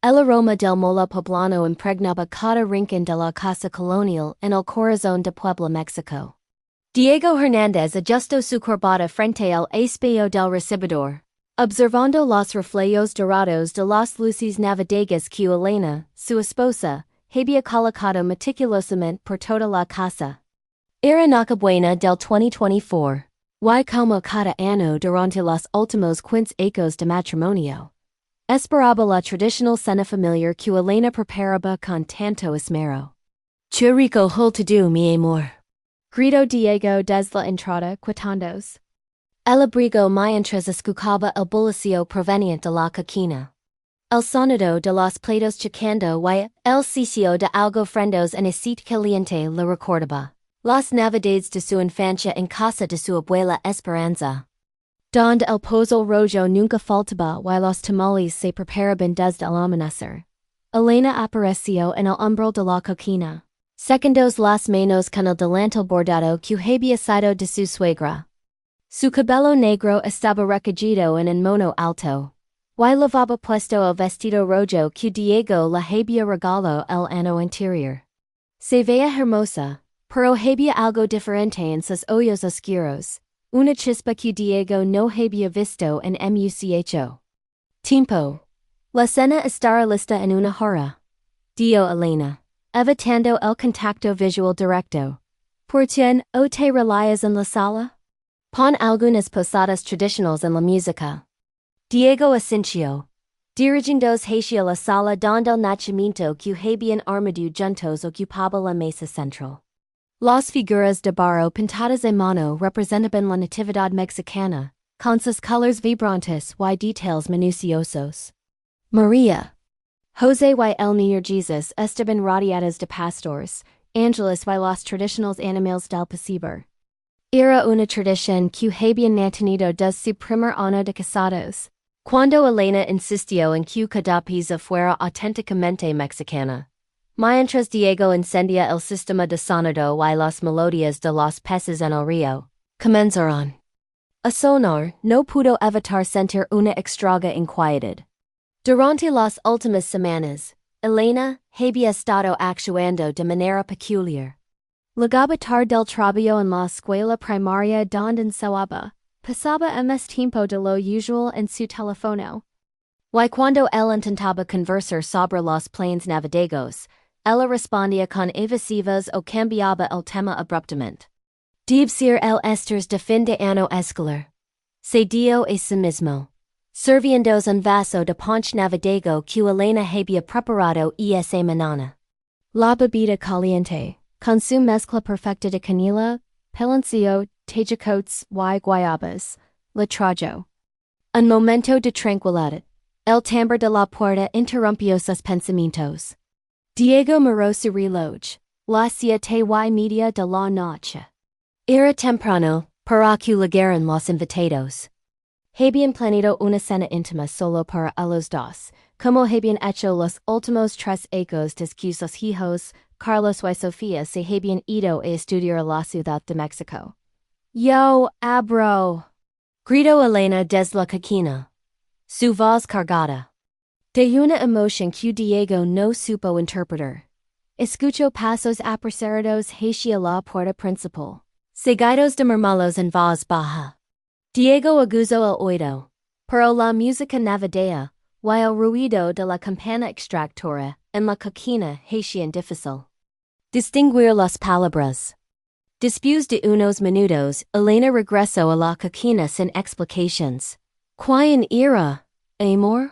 El aroma del mola poblano impregnaba cada rincón de la casa colonial en el corazón de Puebla, México. Diego Hernández ajustó su corbata frente al espejo del recibidor, observando los reflejos dorados de las luces navideñas que Elena, su esposa, había colocado meticulosamente por toda la casa. Era Nochebuena del 2024. Y como cada año durante los últimos 15 años de matrimonio, esperaba la tradicional cena familiar que Elena preparaba con tanto esmero. Che rico todo mi amor, gritó Diego desde la entrada quitándose el abrigo mientras escuchaba el bullicio proveniente de la cocina. El sonido de los platos chocando y el sisio de algo frendos en aceite caliente le recordaba las navidades de su infancia en casa de su abuela Esperanza, donde el pozol rojo nunca faltaba y los tamales se preparaban desde el amanecer. Elena apareció en el umbral de la cocina, secando las manos con el delantal bordado que había sido de su suegra. Su cabello negro estaba recogido en un mono alto, y llevaba puesto el vestido rojo que Diego le había regalado el año anterior. Se veía hermosa, pero había algo diferente en sus ojos oscuros, una chispa que Diego no había visto en mucho tiempo. La cena estará lista en una hora, dijo Elena, evitando el contacto visual directo. ¿Por quién o te relayas en la sala? Pon algunas posadas tradicionales en la música. Diego asintió, dirigiéndose hacia la sala donde el nacimiento que habían armado juntos ocupaba la mesa central. Las figuras de barro pintadas a mano representaban la natividad mexicana, con sus colores vibrantes y detalles minuciosos. María, José y el Niño Jesus estaban rodeados de pastores, ángeles y los tradicionales animales del pesebre. Era una tradición que habían mantenido desde su primer año de casados, cuando Elena insistió en que cada pieza fuera auténticamente mexicana. Mientras Diego encendía el sistema de sonido y las melodías de los peces en el río, comenzaron a sonar, no pudo evitar sentir una extraña inquietud. Durante las últimas semanas, Elena había estado actuando de manera peculiar. Llegaba tarde del trabajo en la escuela primaria donde enseñaba, pasaba más tiempo de lo usual en su teléfono. Y cuando él intentaba conversar sobre los planes navideños, ella respondía con evasivas o cambiaba el tema abruptamente. Debe ser el esters de fin de año escolar, se dijo a sí mismo, sirviéndose un vaso de punch navideño que Elena había preparado esa mañana. La bebida caliente, con su mezcla perfecta de canela, piloncillo, tejocotes y guayabas, le trajo un momento de tranquilidad. El timbre de la puerta interrumpió sus pensamientos. Diego miró su reloj, las 7:30 de la noche. Era temprano, para que llegaran los invitados. Habían planeado una cena íntima solo para los dos, como habían hecho los últimos 3 años desde que sus hijos, Carlos y Sofía, se habían ido a estudiar a la Ciudad de México. Yo abro, gritó Elena desde la cocina, su voz cargada de una emoción que Diego no supo interpretar. Escuchó pasos apresurados hacia la puerta principal, seguidos de murmullos en voz baja. Diego aguzó el oído, pero la música navideña y el ruido de la campana extractora en la cocina hacían difícil distinguir las palabras. Después de unos minutos, Elena regresó a la cocina sin explicaciones. ¿Quién era, amor?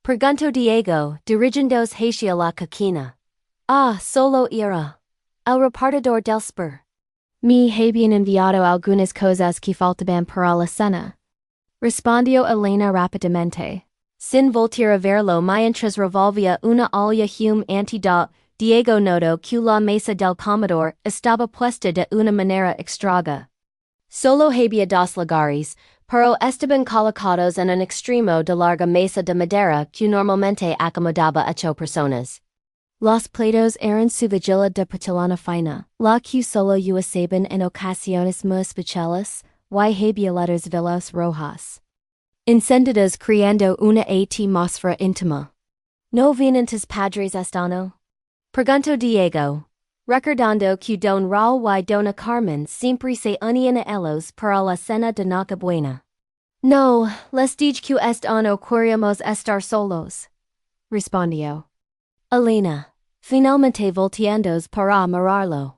Preguntó Diego, dirigiéndose hacia la cocina. Ah, solo era el repartidor del spur. Me habían enviado algunas cosas que faltaban para la cena, respondió Elena rápidamente, sin voltear a verlo mientras revolvía una olla humeante. Diego notó que la mesa del comedor estaba puesta de una manera extraña. Solo había 2 lugares, pero estaban colocados en un extremo de larga mesa de madera que normalmente acomodaba a 8 personas. Los platos eran su vigila de porcelana fina, la que solo usaban en ocasiones muy especiales, y había letras velas rojas encendidas creando una atmósfera íntima. No venantes padres estano. Pregunto Diego. Recordando que don Raul y dona Carmen siempre se unían a ellos para la cena de Nochebuena. No, les dije que este año queríamos estar solos. Respondió Elena, finalmente volteandos para mirarlo.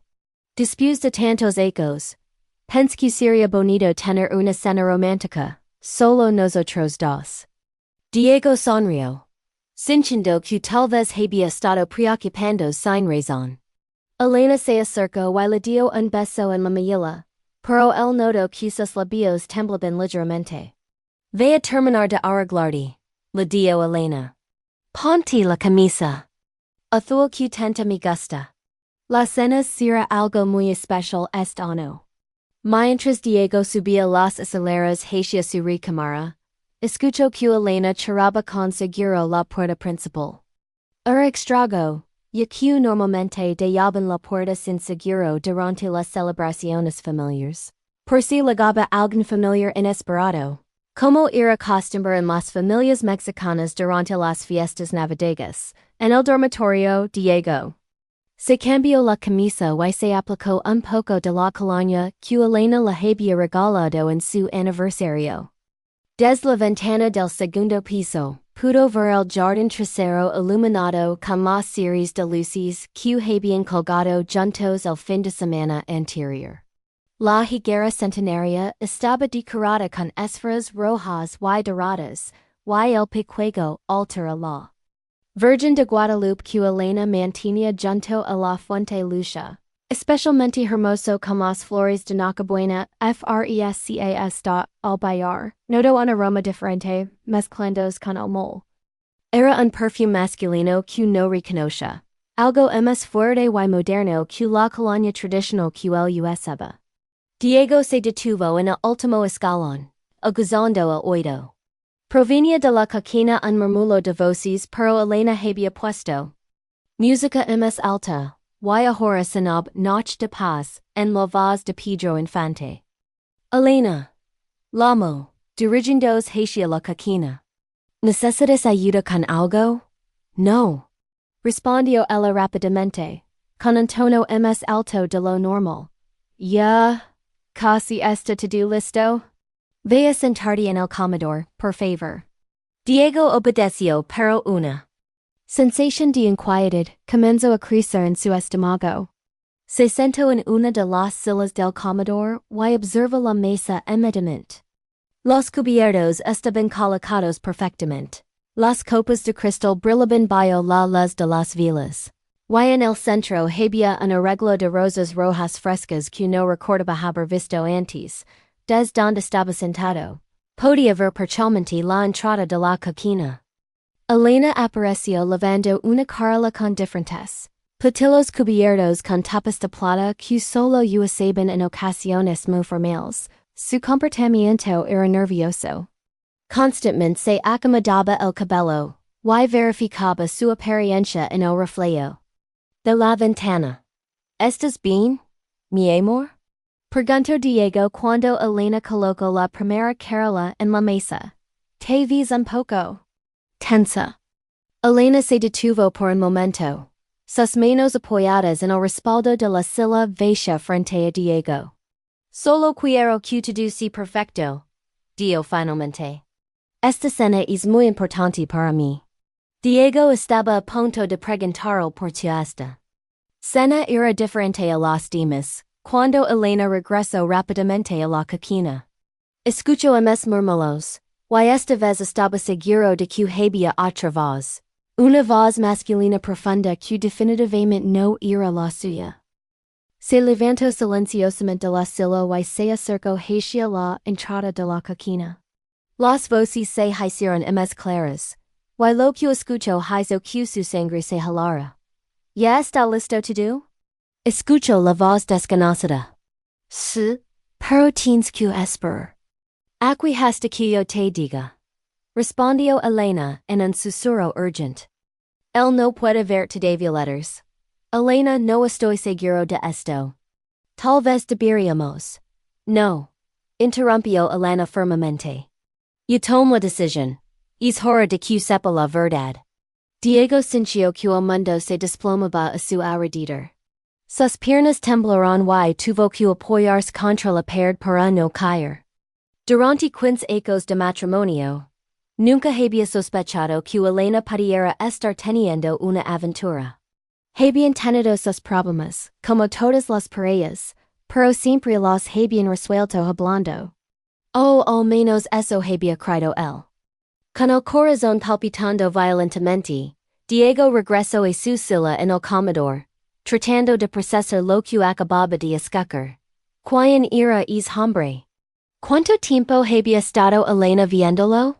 Después de tantos ecos, pense que sería bonito tener una cena romántica, solo nosotros dos. Diego sonrió, sintiendo que tal vez había estado preocupando sin razón. Elena se acercó y le dio un beso en la mejilla, pero él notó que sus labios temblaban ligeramente. Voy a terminar de arreglarte, le dio Elena. Ponte la camisa. Azul que tanto me gusta. La cena será algo muy especial este año. Mientras Diego subía las escaleras hacia su recámara, escuchó que Elena cerraba con seguro la puerta principal. Era extraño, ya que normalmente dejaban la puerta sin seguro durante las celebraciones familiares. Por si llegaba alguien familiar inesperado, como era costumbre en las familias mexicanas durante las fiestas navideñas. En el dormitorio, Diego se cambió la camisa y se aplicó un poco de la colonia que Elena le había regalado en su aniversario. Desde la ventana del segundo piso, pudo ver el jardín trasero iluminado con las series de luces que habían colgado juntos el fin de semana anterior. La higuera centenaria estaba decorada con esferas rojas y doradas, y el picuego altar a la Virgen de Guadalupe que Elena mantenía junto a la fuente lucha, especialmente hermoso con las flores de Nochebuena, frescas al bailar, notó un aroma diferente, mezclándose con el mol. Era un perfume masculino que no reconocía, algo más fuerte y moderno que la colonia tradicional que él usaba. Diego se detuvo en el último escalón, aguzando el oído. Provenía de la cocina un murmullo de voces pero Elena había puesto música más alta, y ahora sonaba Noche de Paz en la voz de Pedro Infante. Elena, llamó, dirigiéndose hacia la cocina. ¿Necesitas ayuda con algo? No. Respondió ella rápidamente, con un tono más alto de lo normal. Ya, casi está todo listo. Ve a sentarte en el comedor, por favor. Diego obedeció pero una sensación de inquietud comenzó a crecer en su estómago. Se sentó en una de las sillas del comedor y observó la mesa inmediatamente. Los cubiertos estaban colocados perfectamente. Las copas de cristal brillaban bajo la luz de las velas. Y en el centro había un arreglo de rosas rojas frescas que no recordaba haber visto antes. Desde donde estaba sentado, podía ver parcialmente la entrada de la cocina. Elena apareció lavando una carla con diferentes platillos cubiertos con tapas de plata que solo usaban en ocasiones muy formales. Su comportamiento era nervioso. Constantemente se acomodaba el cabello, y verificaba su apariencia en el reflejo de la ventana. ¿Estás bien, mi amor? Preguntó Diego cuando Elena colocó la primera carla en la mesa. Te ves un poco tensa. Elena se detuvo por un momento, sus manos apoyadas en el respaldo de la silla vacía frente a Diego. Solo quiero que todo sea perfecto, dijo finalmente. Esta cena es muy importante para mí. Diego estaba a punto de preguntarle por tu esta cena era diferente a las demás. Cuando Elena regresó rápidamente a la cocina, escuchó más murmullos, y esta vez estaba seguro de que había otra voz, una voz masculina profunda que definitivamente no era la suya. Se levantó silenciosamente de la silla y se acercó hacia la entrada de la cocina. Las voces se hicieron más claras, y lo que escuchó hizo que su sangre se helara. ¿Ya está listo todo? Escucho la voz desconocida. Sí, pero tienes que esperar. Aquí hasta que yo te diga. Respondió Elena en un susurro urgente. Él no puede ver todavía letters. Elena, no estoy seguro de esto. Tal vez deberíamos. No. Interrumpió Elena firmemente. Yo tomo la decisión. Es hora de que sepa la verdad. Diego sintió que el mundo se desplomaba a su alrededor. Sus piernas temblaron y tuvo que apoyarse contra la pared para no caer. Durante 15 años de matrimonio, nunca había sospechado que Elena pudiera estar teniendo una aventura. Habían tenido sus problemas, como todas las parejas, pero siempre los habían resuelto hablando. O al menos eso había creído él. Con el corazón palpitando violentamente, Diego regresó a su silla en el comedor, tratando de procesar lo que acababa de escuchar. ¿Quién era ese hombre? ¿Cuánto tiempo había estado Elena viéndolo?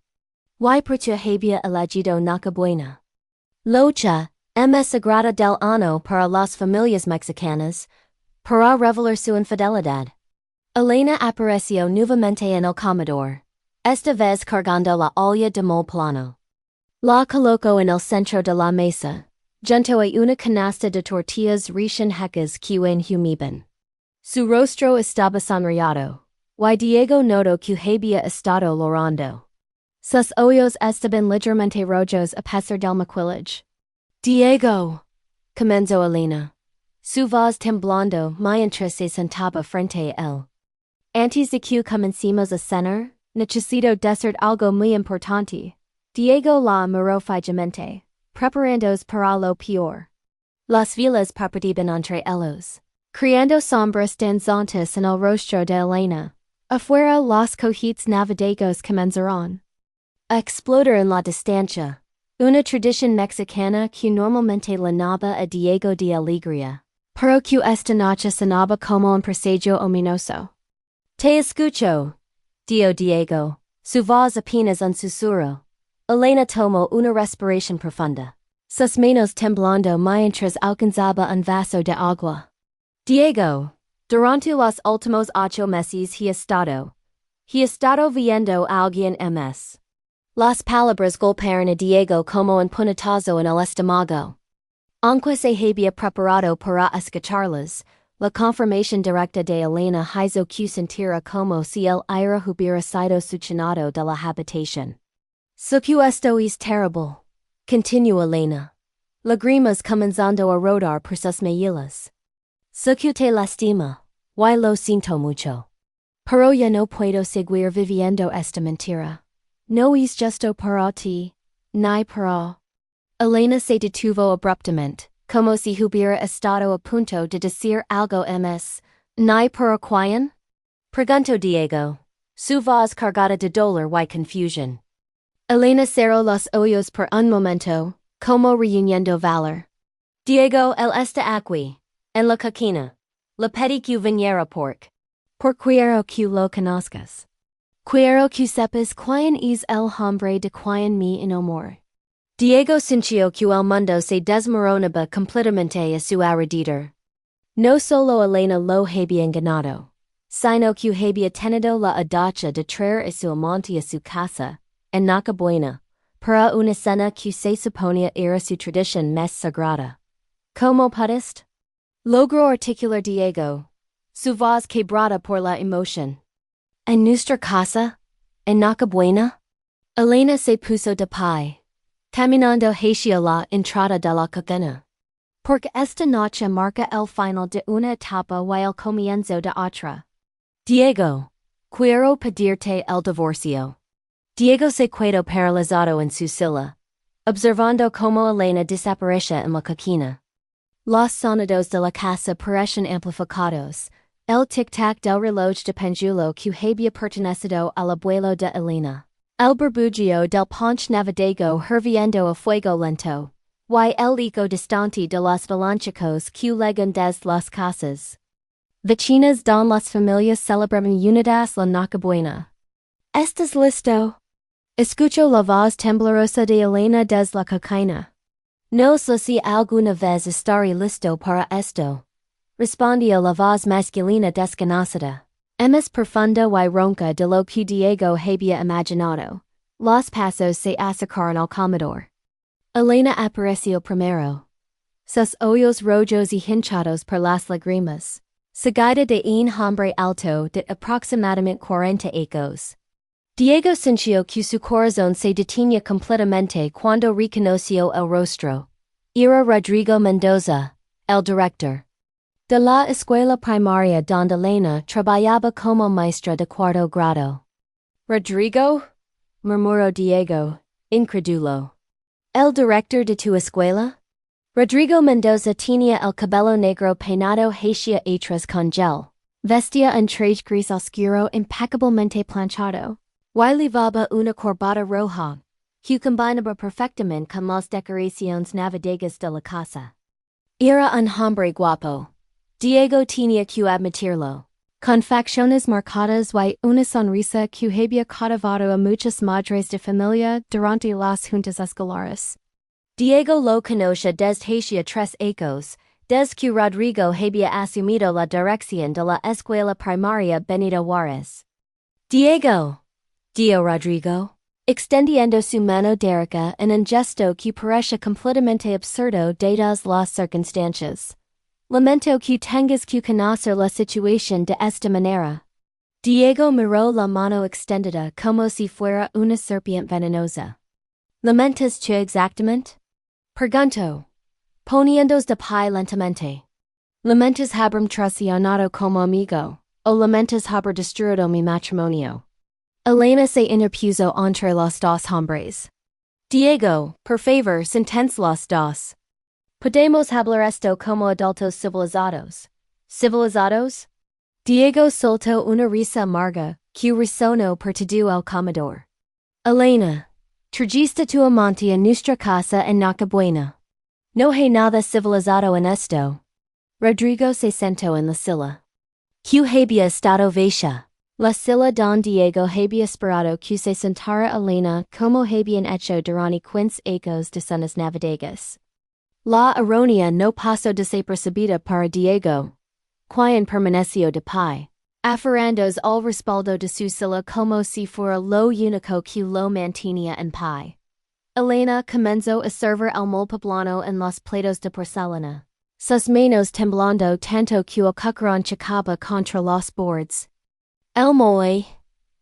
¿Y por qué había elegido Nochebuena? Locha, sagrada del año para las familias mexicanas, para revelar su infidelidad. Elena apareció nuevamente en el comedor, esta vez cargando la olla de mole plano. La colocó en el centro de la mesa, junto a una canasta de tortillas recién hechas que humeaban. Su rostro estaba sonriado, y Diego notó que había estado llorando. Sus ojos estaban ligeramente rojos a pesar del maquillaje. Diego, comenzó Elena, su voz temblando mientras se sentaba frente a él. Antes de que comencemos a cenar, necesito decir algo muy importante. Diego la miró fijamente, preparándose para lo peor. Las velas parpadeaban entre ellos, creando sombras danzantes en el rostro de Elena. Afuera los cohetes navideños comenzaron a explotar en la distancia, una tradición mexicana que normalmente llenaba a Diego de alegría, pero que esta noche sonaba como un presagio ominoso. Te escucho, dijo Diego, su voz apenas un susurro. Elena tomó una respiración profunda, sus manos temblando mientras alcanzaba un vaso de agua. Diego, durante los últimos 8 meses he estado viendo a alguien más. Las palabras golpearon a Diego como un puñetazo en el estómago. Aunque se había preparado para escucharlas, la confirmación directa de Elena hizo que sintiera como si el aire hubiera sido succionado de la habitación. Su que esto es terrible, continuó Elena, lágrimas comenzando a rodar por sus mejillas. Su que te lastima, y lo siento mucho. Pero ya no puedo seguir viviendo esta mentira. No es justo para ti, ni para. Elena se detuvo abruptamente, como si hubiera estado a punto de decir algo más. ¿Ni para quién? Preguntó Diego, su voz cargada de dolor y confusión. Elena cerró los ojos por un momento, como reuniendo valor. Diego, él está aquí, en la cocina. Le pedí que viniera por quiero que lo conozcas. Quiero que sepas quién es el hombre de quien me enamoré. Diego sintió que el mundo se desmoronaba completamente a su alrededor. No solo Elena lo había engañado, sino que había tenido la audacia de traer a su amante a su casa, en Nochebuena, para una cena que se suponía era su tradición más sagrada. ¿Cómo pudiste? Logró articular Diego, su voz quebrada por la emoción. ¿En nuestra casa? ¿En Nochebuena? Elena se puso de pie, caminando hacia la entrada de la cocina. Porque esta noche marca el final de una etapa y el comienzo de otra. Diego, quiero pedirte el divorcio. Diego se quedó paralizado en su silla, observando cómo Elena desaparecía en la cocina. Los sonidos de la casa parecían amplificados. El tic-tac del reloj de péndulo que había pertenecido al abuelo de Elena. El burbujeo del punch navideño hirviendo a fuego lento. Y el eco distante de los villancicos que llegan desde las casas vecinas don las familias celebraban unidas la Nochebuena. ¿Estás listo? Escucho la voz temblorosa de Elena desde la cocina. No sé si alguna vez estaré listo para esto. Respondió la voz masculina desconocida. Más profunda y ronca de lo que Diego había imaginado. Los pasos se acercaron al comedor. Elena apareció primero. Sus ojos rojos y hinchados por las lágrimas. Seguida de un hombre alto de aproximadamente 40 años. Diego sintió que su corazón se detenía completamente cuando reconoció el rostro. Era Rodrigo Mendoza, el director de la escuela primaria donde Elena trabajaba como maestra de cuarto grado. ¿Rodrigo?, murmuró Diego, incrédulo. ¿El director de tu escuela? Rodrigo Mendoza tenía el cabello negro peinado hacia atrás con gel. Vestía un traje gris oscuro impecablemente planchado. Y llevaba una corbata roja, que combinaba perfectamente con las decoraciones navideñas de la casa. Era un hombre guapo. Diego tenía que admitirlo. Con facciones marcadas y una sonrisa que había cautivado a muchas madres de familia durante las juntas escolares. Diego lo conocía desde hacía 3 años, desde que Rodrigo había asumido la dirección de la escuela primaria Benito Juárez. Diego, dijo Rodrigo, extendiendo su mano derecha en un gesto que parecía completamente absurdo dadas las circunstancias. Lamento que tengas que conocer la situación de esta manera. Diego miró la mano extendida como si fuera una serpiente venenosa. ¿Lamentas tú exactamente?, preguntó, poniéndose de pie lentamente. ¿Lamentas haberme traicionado como amigo, o lamentas haber destruido mi matrimonio? Elena se interpuso entre los dos hombres. Diego, por favor, sentens los dos. Podemos hablar esto como adultos civilizados. ¿Civilizados? Diego soltó una risa amarga, que resonó por todo el comedor. Elena, trajiste tu amante a nuestra casa en Nochebuena. No hay nada civilizado en esto. Rodrigo se sentó en la silla. Que había estado vacía. La silla don Diego había esperado que se sentara Elena como habían hecho durante 15 años de cenas navideñas. La ironía no pasó desapercibida para Diego, quien permaneció de pie, aferrándose al respaldo de su silla como si fuera lo único que lo mantenía en pie. Elena comenzó a servir el mole poblano en los platos de porcelana, sus manos temblando tanto que el cucharón chocaba contra los bordes. El mole,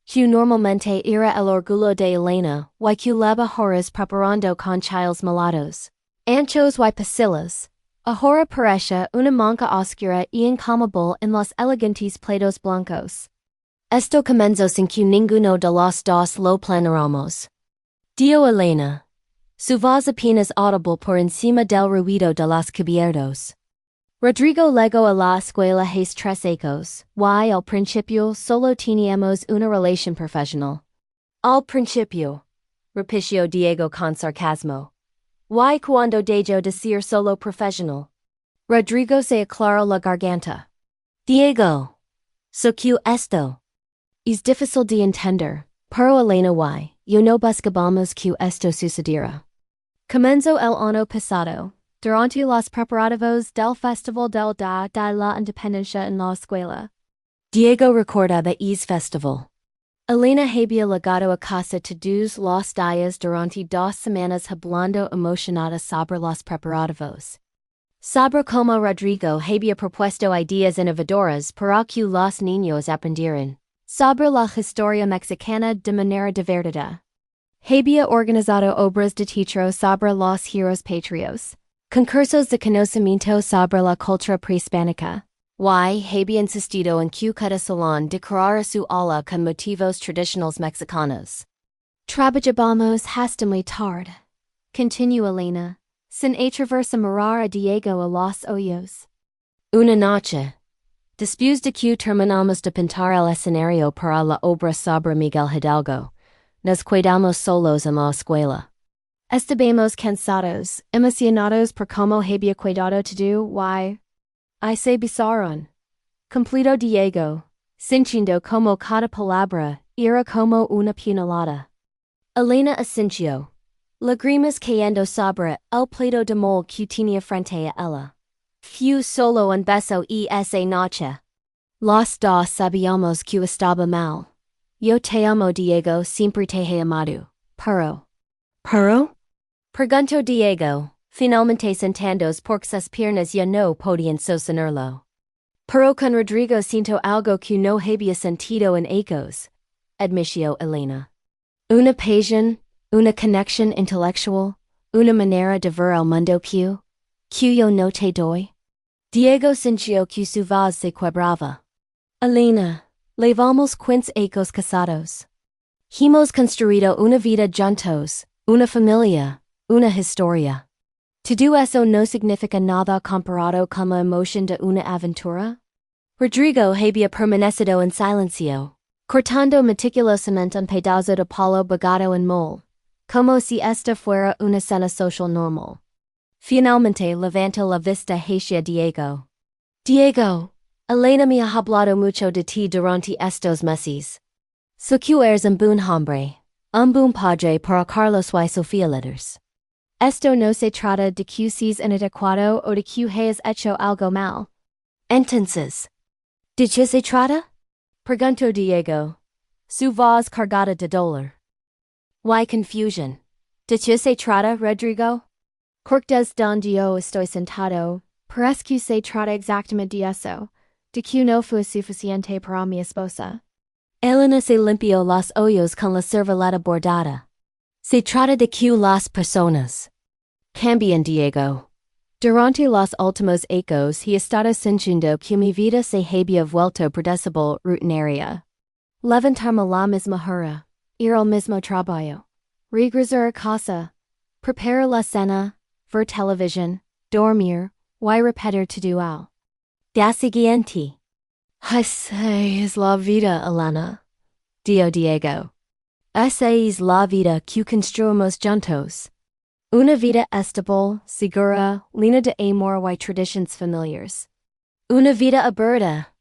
que normalmente era el orgullo de Elena, y que lleva horas preparando con chiles molados, anchos y pasillas, ahora parecía una mancha oscura y incomable en los elegantes platos blancos. Esto comenzó sin que ninguno de los dos lo planeáramos, dijo Elena, su voz apenas audible por encima del ruido de los cubiertos. Rodrigo llegó a la escuela hace 3 años, y al principio solo teníamos una relación profesional. Al principio, repitió Diego con sarcasmo. Y cuando dejó decir solo profesional. Rodrigo se aclaró la garganta. Diego, ¿so qué esto? Es difícil de entender, pero Elena yo no buscábamos que esto sucediera. Comenzó el año pasado, durante los preparativos del Festival del Día de la Independencia en la escuela. Diego recordaba ese festival. Elena había llegado a casa todos los días durante 2 semanas hablando emocionada sobre los preparativos. Sobre cómo Rodrigo había propuesto ideas innovadoras para que los niños aprendieran sobre la historia mexicana de manera divertida. Había organizado obras de teatro sobre los héroes patrios, concursos de conocimiento sobre la cultura prehispánica. Y había insistido en que cada salón decorara su aula con motivos tradicionales mexicanos. Trabajábamos hasta muy tarde, continuó Elena, sin atreverse a mirar a Diego a los ojos. Una noche, después de que terminamos de pintar el escenario para la obra sobre Miguel Hidalgo, nos quedamos solos en la escuela. Estábamos cansados, emocionados por cómo había quedado todo y se besaron. Completo Diego, sintiendo como cada palabra era como una puñalada. Elena asintió, lágrimas cayendo sobre el plato de mole que tenía frente a ella. Fue solo un beso y esa noche. Los dos sabíamos que estaba mal. Yo te amo Diego, siempre te he amado, pero... ¿Pero? Preguntó Diego, finalmente sentándose porque sus piernas ya no podían sostenerlo. Pero con Rodrigo siento algo que no había sentido en años. admitio Elena. Una pasión, una conexión intelectual, una manera de ver el mundo que yo no te doy. Diego sintió que su voz se quebraba. Elena, levamos 15 años casados. Hemos construido una vida juntos, una familia, una historia. Todo eso no significa nada comparado con la emoción de una aventura. Rodrigo había permanecido en silencio, cortando meticulosamente un pedazo de palo bogado en mol, como si esta fuera una cena social normal. Finalmente levantó la vista hacia Diego. Diego, Elena me ha hablado mucho de ti durante estos meses. Sé que eres un buen hombre, un buen padre para Carlos y Sofía letters. Esto no se trata de que seas inadecuado o de que hayas hecho algo mal. Entonces, ¿de qué se trata? Preguntó Diego, su voz cargada de dolor. Why confusion? ¿De qué se trata, Rodrigo? Cortes donde yo estoy sentado, parece que se trata exactamente de eso, de que no fue suficiente para mi esposa. Elena se limpió los ojos con la servilleta bordada. Se trata de que las personas cambian, Diego. Durante los últimos años he estado sintiendo que mi vida se había vuelto predecible rutinaria. Levantarme la misma hora, ir al mismo trabajo, regresar a casa, preparar la cena, ver televisión, dormir, y repetir todo al día siguiente. Esa es la vida, Elena, dijo Diego. Esa es la vida que construimos juntos. Una vida estable, segura, llena de amor y tradiciones familiares. Una vida aburrida,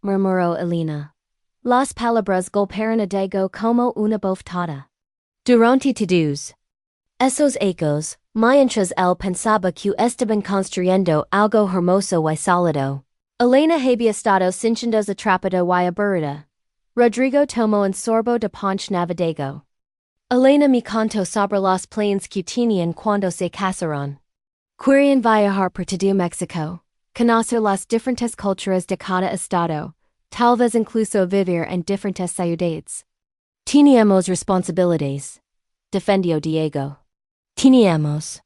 murmuró Elena. Las palabras golpearon a Diego como una bofetada. Durante todos esos años, mientras él pensaba que estaban construyendo algo hermoso y sólido, Elena había estado sintiéndose atrapada y aburrida. Rodrigo tomó un sorbo de punch navideño. Elena me contó sobre los planes que tenían cuando se casaron. Querían viajar por todo México, conocer las diferentes culturas de cada estado, tal vez incluso vivir en diferentes ciudades. Teníamos responsabilidades, defendió Diego. Teníamos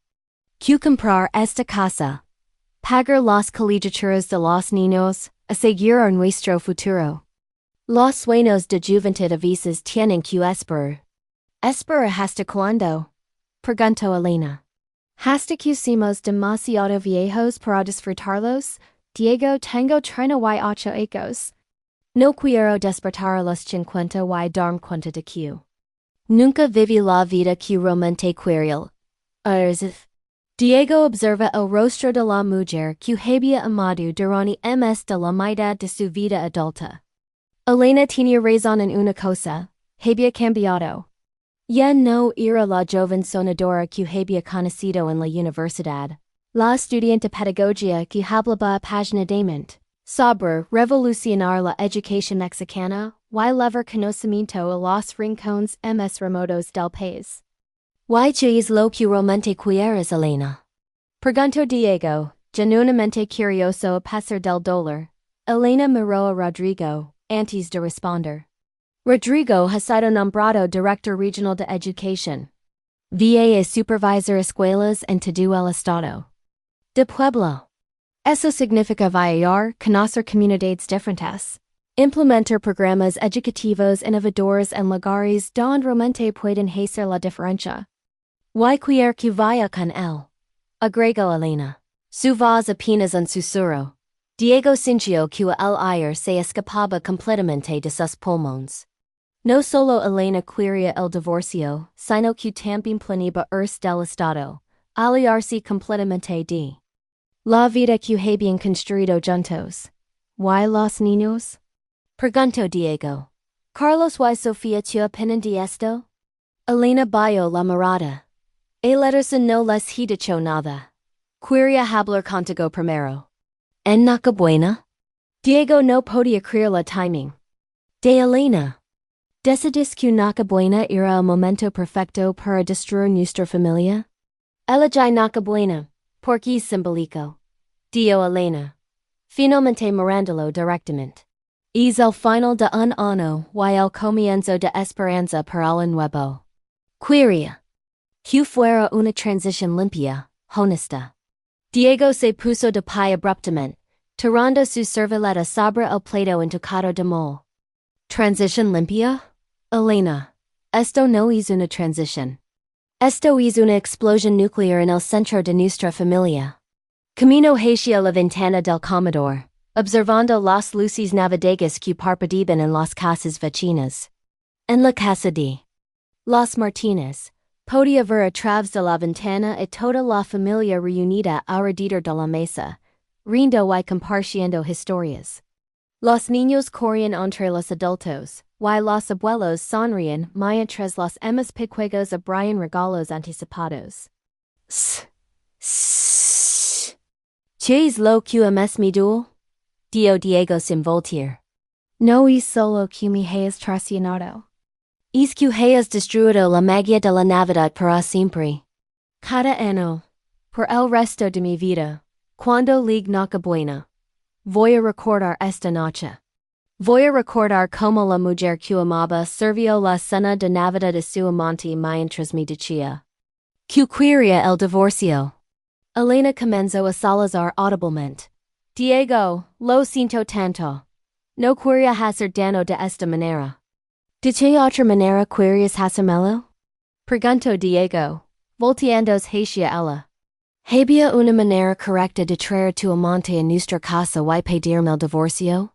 que comprar esta casa, pagar las colegiaturas de los niños, asegurar nuestro futuro. Los sueños de juventud a veces tienen que esperar. ¿Espera hasta cuándo? Preguntó Elena. ¿Hasta que seamos demasiado viejos para disfrutarlos? Diego, tengo 38 años. No quiero despertar a los 50 y darme cuenta de que nunca viví la vida que realmente quería. Diego observa el rostro de la mujer que había amado durante el mes de la mitad de su vida adulta. Elena tenía razón en una cosa, había cambiado. Ya no era la joven sonadora que había conocido en la universidad, la estudiante de pedagogía que hablaba apasionadamente sobre revolucionar la educación mexicana y levar conocimiento a los rincones más remotos del país. ¿Y qué es lo que realmente quieres, Elena? Preguntó Diego, genuinamente curioso a pesar del dolor. Elena miró a Rodrigo, antes de responder. Rodrigo ha sido nombrado Director Regional de Educación. Va a supervisar escuelas en todo el estado de Puebla. Eso significa viajar, conocer comunidades diferentes, implementar programas educativos innovadores en lugares donde realmente pueden hacer la diferencia. Y quiero que vaya con él, agregó Elena. Su voz apenas un susurro. Diego sintió que el aire se escapaba completamente de sus pulmones. No solo Elena quería el divorcio, sino que también planeaba irse del estado, aliarse completamente de la vida que habían construido juntos. ¿Y los niños? Preguntó Diego. ¿Carlos y Sofía qué opinan de esto? Elena bajó la mirada. Ederson no les he dicho nada. Quería hablar contigo primero. ¿En Nochebuena? Diego no podía creer la timing de Elena. ¿Decidís que Nochebuena era el momento perfecto para destruir nuestra familia? Elegí Nochebuena, porque es simbólico, dijo Elena, finalmente mirándolo directamente. Es el final de un año y el comienzo de esperanza para el nuevo. Quería que fuera una transición limpia, honesta. Diego se puso de pie abruptamente, tirando su servilleta sobre el plato en tocado de mole. ¿Transición limpia? Elena, esto no es una transición. Esto es una explosión nuclear en el centro de nuestra familia. Camino hacia la ventana del comedor, observando las luces navideñas que parpadeaban en las casas vecinas. En la casa de los Martínez, podía ver a través de la ventana a toda la familia reunida alrededor de la mesa, riendo y compartiendo historias. Los niños corrían entre los adultos, y los abuelos sonrían mientras los más pequeños abrían regalos anticipados. ¿Qué es lo que más me duele? Dio Diego sin voltear. No es solo que me hayas traicionado. Es que hayas destruido la magia de la Navidad para siempre. Cada año, por el resto de mi vida, cuando llegue Nochebuena, voy a recordar esta noche. Voy a recordar como la mujer que amaba sirvió la cena de Navidad de su amante mientras me decía que quería el divorcio. Elena comenzó a sollozar audiblemente. Diego, lo siento tanto. No quería hacer daño de esta manera. ¿De qué otra manera querías hacérmelo? Preguntó Diego, volteándose hacia ella. ¿Había una manera correcta de traer tu amante a nuestra casa y pedirme el divorcio?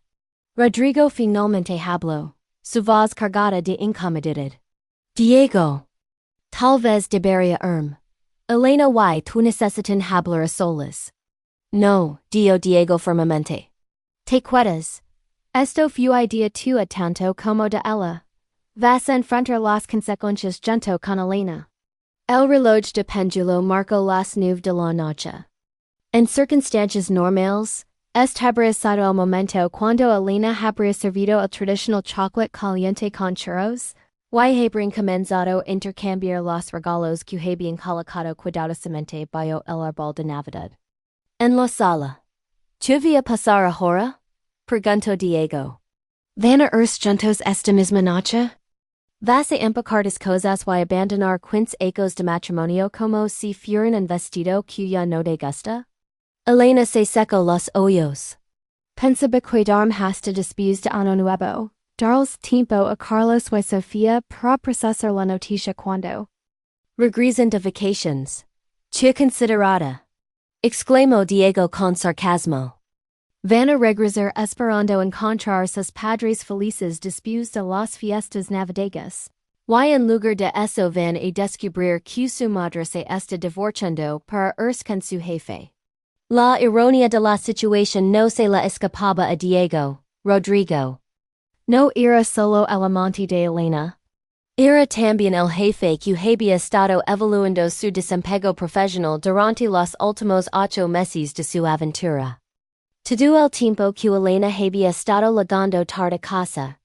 Rodrigo finalmente habló, su voz cargada de incomodidad. Diego. Tal vez debería Elena y tú necesitan hablar a solas. No, dio Diego firmemente. ¿Te quedas? Esto fue idea tua tanto como de ella. Vas a enfrentar las consecuencias junto con Elena. El reloj de péndulo marcó las 9 de la noche. En circunstancias normales, este habría sido el momento cuando Elena habría servido el tradicional chocolate caliente con churros, y habrían comenzado a intercambiar los regalos que habían colocado cuidadosamente bajo el árbol de Navidad. En la sala. ¿Qué va a pasar ahora? Preguntó Diego. ¿Van a irse juntos esta misma noche? ¿Vas a empacar las cosas y abandonar Quince ecos de matrimonio como si fueran un vestido que ya no te gusta? Elena se secó los ojos. Pensaba quedarme hasta después de año nuevo. Darles tiempo a Carlos y Sofía para procesar la noticia cuando regresan de vacations. ¿Qué considerada? Exclamó Diego con sarcasmo. Van a regresar esperando encontrar sus padres felices después de las fiestas navideñas. Y en lugar de eso van a descubrir que su madre se está divorciando para irse con su jefe. La ironía de la situación no se le escapaba a Diego, Rodrigo. No era solo el amante de Elena. Era también el jefe que había estado evaluando su desempeño profesional durante los últimos 8 meses de su aventura. Todo el tiempo que Elena había estado llegando tarde a casa,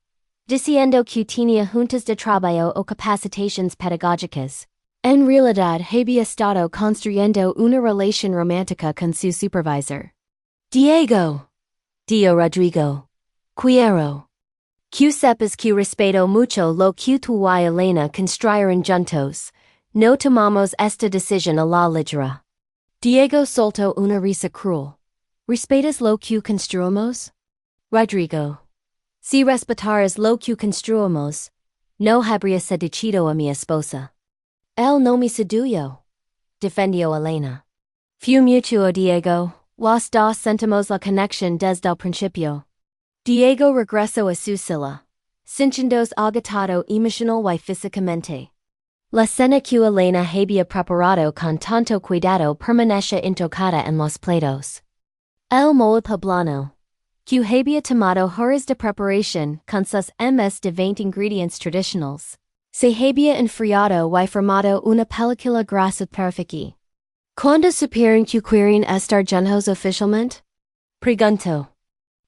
diciendo que tenía juntas de trabajo o capacitaciones pedagógicas, en realidad había estado construyendo una relación romántica con su supervisor. Diego, dio Rodrigo, quiero que sepas que respeto mucho lo que tú y Elena construyeron juntos. No tomamos esta decisión a la ligera. Diego soltó una risa cruel. ¿Respetas lo que construimos? Rodrigo. Si respetaras lo que construimos, no habría seducido a mi esposa. Él no me sedujo, defendió Elena. Fue mutuo, Diego. Los dos sentimos la conexión desde el principio. Diego regresó a su silla, sintiéndose agotado emocional y físicamente. La cena que Elena había preparado con tanto cuidado permanece intocada en los platos. El mole poblano, que había tomado horas de preparación con sus más de 20 ingredientes tradicionales, se había enfriado y formado una película grasa perfecta. ¿Cuándo supieron que querían estar juntos oficialmente? Preguntó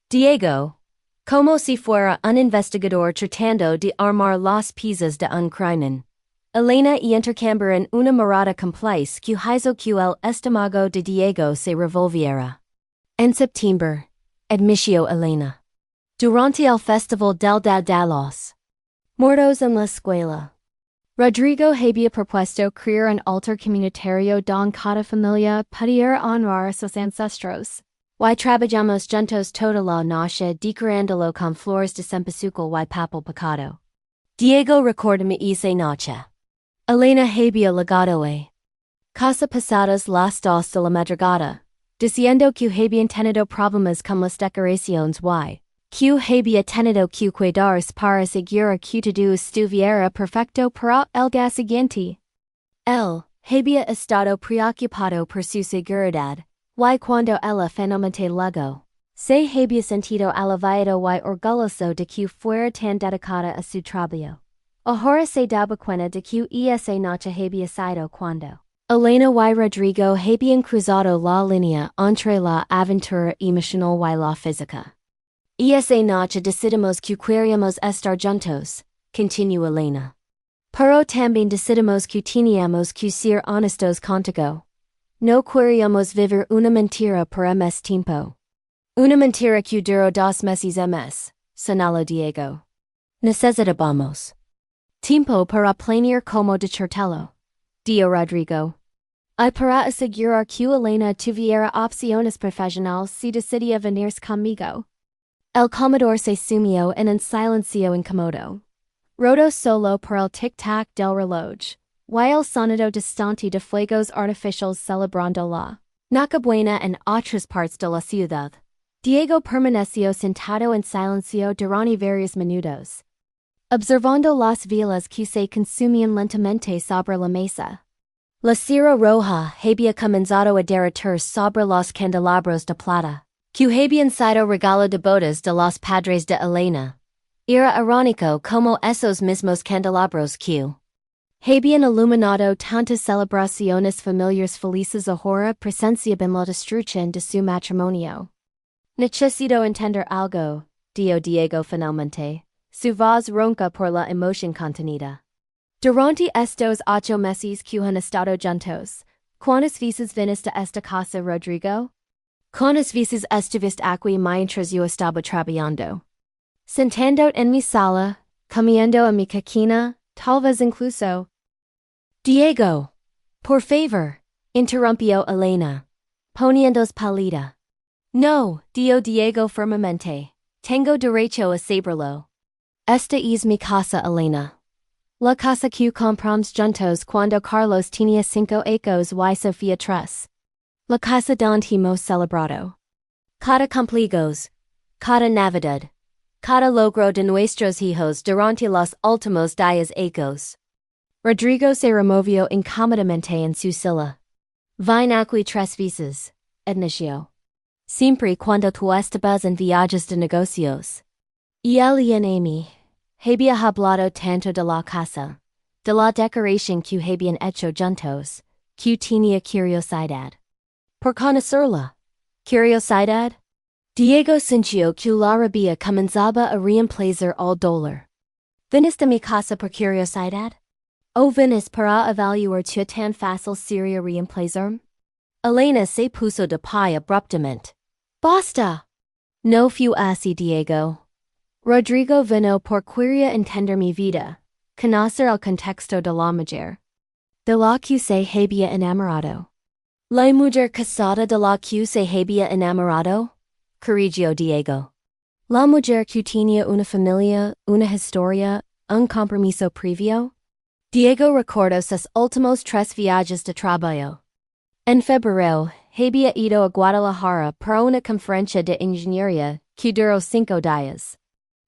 Diego, como si fuera un investigador tratando de armar las piezas de un crimen. Elena y intercambiaron una mirada complice que hizo que el estómago de Diego se revolviera. En septiembre, admitió Elena. Durante el Festival del Día de los Muertos en la escuela. Rodrigo había propuesto crear un altar comunitario don cada familia pudiera honrar a sus ancestros. Y trabajamos juntos toda la noche decorándolo con flores de cempasúchil y papel picado. Diego recordame esa noche. Elena había llegado a casa pasadas las 2 de la madrugada, diciendo que habían tenido problemas con las decoraciones y que había tenido que cuidaros para asegurar que todo estuviera perfecto para el día siguiente. Él había estado preocupado por su seguridad, y cuando ella finalmente llegó, se había sentido aliviado y orgulloso de que fuera tan dedicada a su trabajo. Ahora se daba cuenta de que esa noche había sido cuando Elena y Rodrigo habían cruzado la línea entre la aventura emocional y la física. Esa noche decidimos que queríamos estar juntos, continuó Elena. Pero también decidimos que teníamos que ser honestos contigo. No queríamos vivir una mentira por más tiempo. Una mentira que duró 2 meses más, señaló Diego. Necesitábamos tiempo para planear cómo decírtelo, dijo Rodrigo. Y para asegurar que Elena tuviera opciones profesionales si decidía venirse conmigo. El comedor se sumió en un silencio incómodo. Rodó solo por el tic-tac del reloj, y el sonido distante de fuegos artificiales celebrando la Nochebuena en otras partes de la ciudad. Diego permaneció sentado en silencio durante varios minutos, observando las velas que se consumían lentamente sobre la mesa. La cera roja había comenzado a derretir sobre los candelabros de plata, que habían sido regalo de bodas de los padres de Elena. Era irónico como esos mismos candelabros que habían iluminado tantas celebraciones familiares felices ahora presenciaban la destrucción de su matrimonio. Necesito entender algo, dijo Diego finalmente, su voz ronca por la emoción contenida. Durante estos 8 meses que han estado juntos, ¿cuántas veces viniste a esta casa, Rodrigo? ¿Cuántas veces estuviste aquí mientras yo estaba trabajando? Sentando en mi sala, comiendo en mi cocina, tal vez incluso. Diego, por favor, interrumpió Elena, poniéndose pálida. No, dijo Diego firmemente, tengo derecho a saberlo. Esta es mi casa, Elena. La casa que compramos juntos cuando Carlos tenía 5 años y Sofía 3. La casa donde hemos celebrado cada cumpleaños, cada Navidad, cada logro de nuestros hijos durante los últimos 10 años. Rodrigo se removió incómodamente en su silla. Vine aquí 3 veces, admitió. Siempre cuando tú estabas en viajes de negocios. Y él y en Amy había hablado tanto de la casa, de la decoración que habían hecho juntos, que tenía curiosidad por conocerla. Curiosidad? Diego sintió que la rabia comenzaba a reemplazar al dolor. ¿Viniste a mi casa por curiosidad? ¿O viniste para evaluar que tan fácil sería reemplazarme? Elena se puso de pie abruptamente. ¡Basta! No fue así, Diego. Rodrigo vino por quería entender mi vida, conocer el contexto de la mujer, de la que se había enamorado. La mujer casada de la que se había enamorado, corrigió Diego. La mujer que tenía una familia, una historia, un compromiso previo. Diego recordó sus últimos 3 viajes de trabajo. En febrero, había ido a Guadalajara para una conferencia de ingeniería que duró 5 días.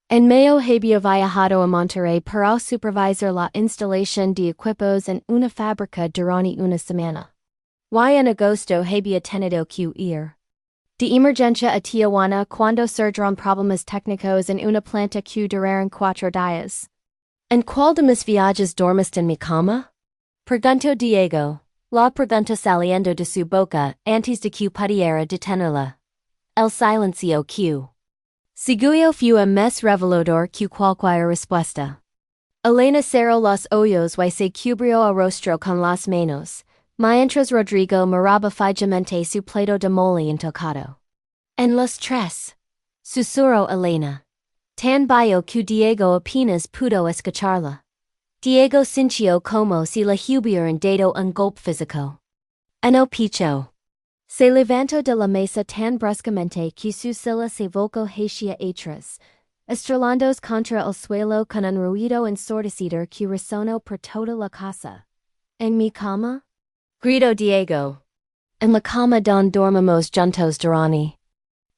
En mayo había viajado a Monterrey para supervisar la instalación de equipos en una fábrica durante una semana. Y en agosto había tenido que ir de emergencia a Tijuana cuando surgieron problemas técnicos en una planta que duraron 4 días. ¿En cuál de mis viajes dormiste en mi cama? Preguntó Diego, la pregunta saliendo de su boca antes de que pudiera detenerla. El silencio que seguió fue más revelador que cualquier respuesta. Elena cerró los ojos y se cubrió el rostro con las manos, mientras Rodrigo miraba fijamente su plato de mole intocado. En los 3, susurró Elena, Tan bio que Diego apenas pudo escucharla. Diego sintió como si la hubieran dado un golpe físico en el pecho. Se levantó de la mesa tan bruscamente que su silla se volcó hacia atrás, estrelándose contra el suelo con un ruido ensordecedor que resonó por toda la casa. ¿En mi cama? Gritó Diego. En la cama donde dormimos juntos durante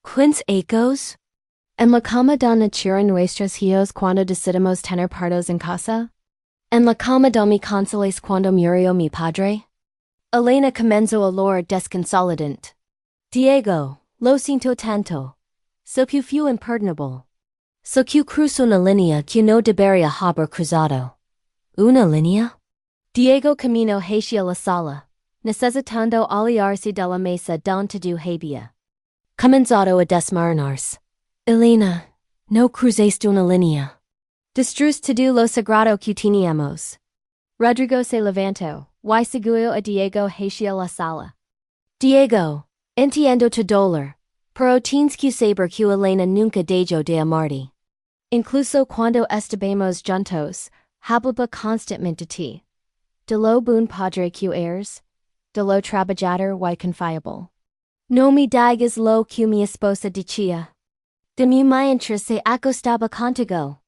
¿Quince ecos? ¿En la cama donde nacieron nuestros hijos cuando decidimos tener partos en casa? En la cama de mi consoles cuando murió mi padre? Elena comenzó a olor desconsolidante. Diego, lo siento tanto. So que fue imperdonable. So que cruzó una línea que no debería haber cruzado. ¿Una línea? Diego caminó hacia la sala, necesitando aliarse de la mesa donde tu había comenzado a desmoronarse. Elena, no cruzaste una línea. Destruiste todo lo sagrado que teníamos. Rodrigo se levantó, y siguió a Diego hacia la sala. Diego, entiendo tu dolor, pero tienes que saber que Elena nunca dejó de amarte. Incluso cuando estuvimos juntos, hablaba constantemente de ti. De lo buen padre que eres, de lo trabajador y confiable. No me digas lo que mi esposa decía. De mi mientras se acostaba contigo.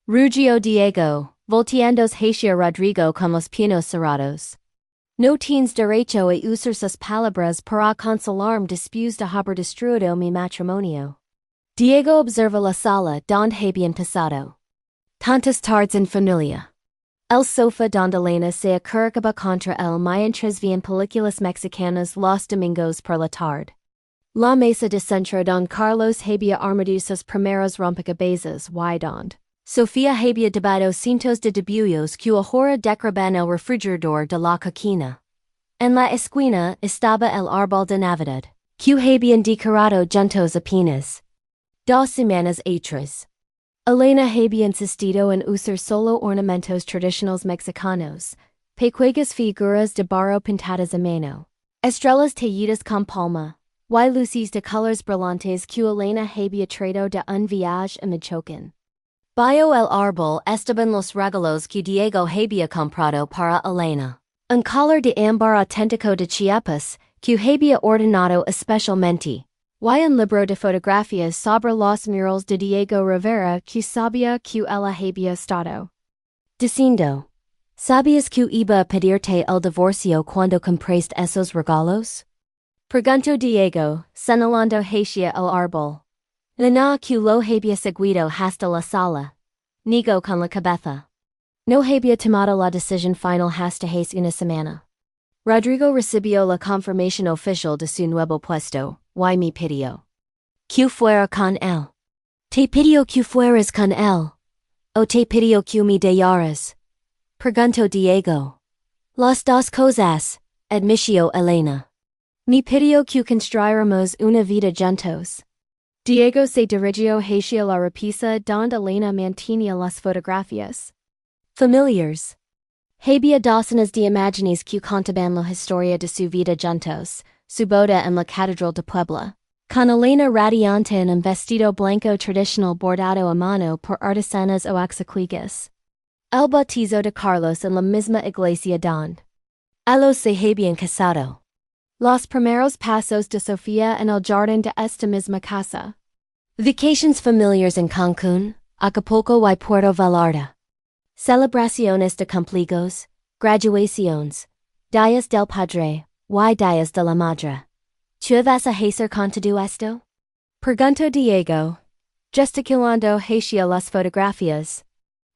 Rugió Diego, volteándose hacia Rodrigo con los puños cerrados. No tienes derecho a usar sus palabras para consolarme después de haber destruido mi matrimonio. Diego observa la sala donde habían pasado tantas tardes en familia. El sofá donde Elena se acercaba contra él mientras veían películas mexicanas los domingos por la tarde. La mesa de centro donde Carlos había armado sus primeros rompecabezas y donde Sofía había debado cientos de dibujos que ahora decoraban el refrigerador de la cocina. En la esquina estaba el árbol de Navidad, que habían decorado juntos apenas 2 semanas atrás. Elena había insistido en usar solo ornamentos tradicionales mexicanos, pequeñas figuras de barro pintadas a mano, estrellas talladas con palma, y luces de colores brillantes que Elena había traído de un viaje a Michoacán. Bajo el árbol estaban los regalos que Diego había comprado para Elena. Un collar de ámbar auténtico de Chiapas, que había ordenado especialmente. Y un libro de fotografías sobre los murales de Diego Rivera que sabía que ella había estado Diciendo, ¿sabías que iba a pedirte el divorcio cuando compraste esos regalos? Preguntó Diego, señalando hacia el árbol. Elena que lo había seguido hasta la sala. Negó con la cabeza. No había tomado la decisión final hasta hace una semana. Rodrigo recibió la confirmación oficial de su nuevo puesto, y me pidió que fuera con él. ¿Te pidió que fueras con él? ¿O te pidió que me dejaras? Preguntó Diego. Las dos cosas, admitió Elena. Me pidió que construyéramos una vida juntos. Diego se dirigió hacia la repisa donde Elena mantenía las fotografías familiares. Había docenas de imágenes que contaban la historia de su vida juntos, su boda en la Catedral de Puebla, con Elena radiante en un vestido blanco tradicional bordado a mano por artesanas oaxaqueñas. El bautizo de Carlos en la misma iglesia donde ellos se habían casado. Los primeros pasos de Sofía en el jardín de esta misma casa. Vacations familiares en Cancún, Acapulco y Puerto Vallarta. Celebraciones de cumpleaños, graduaciones, días del padre, y días de la madre. ¿Tú vas a hacer con todo esto? Preguntó Diego, gesticulando hacia las fotografías.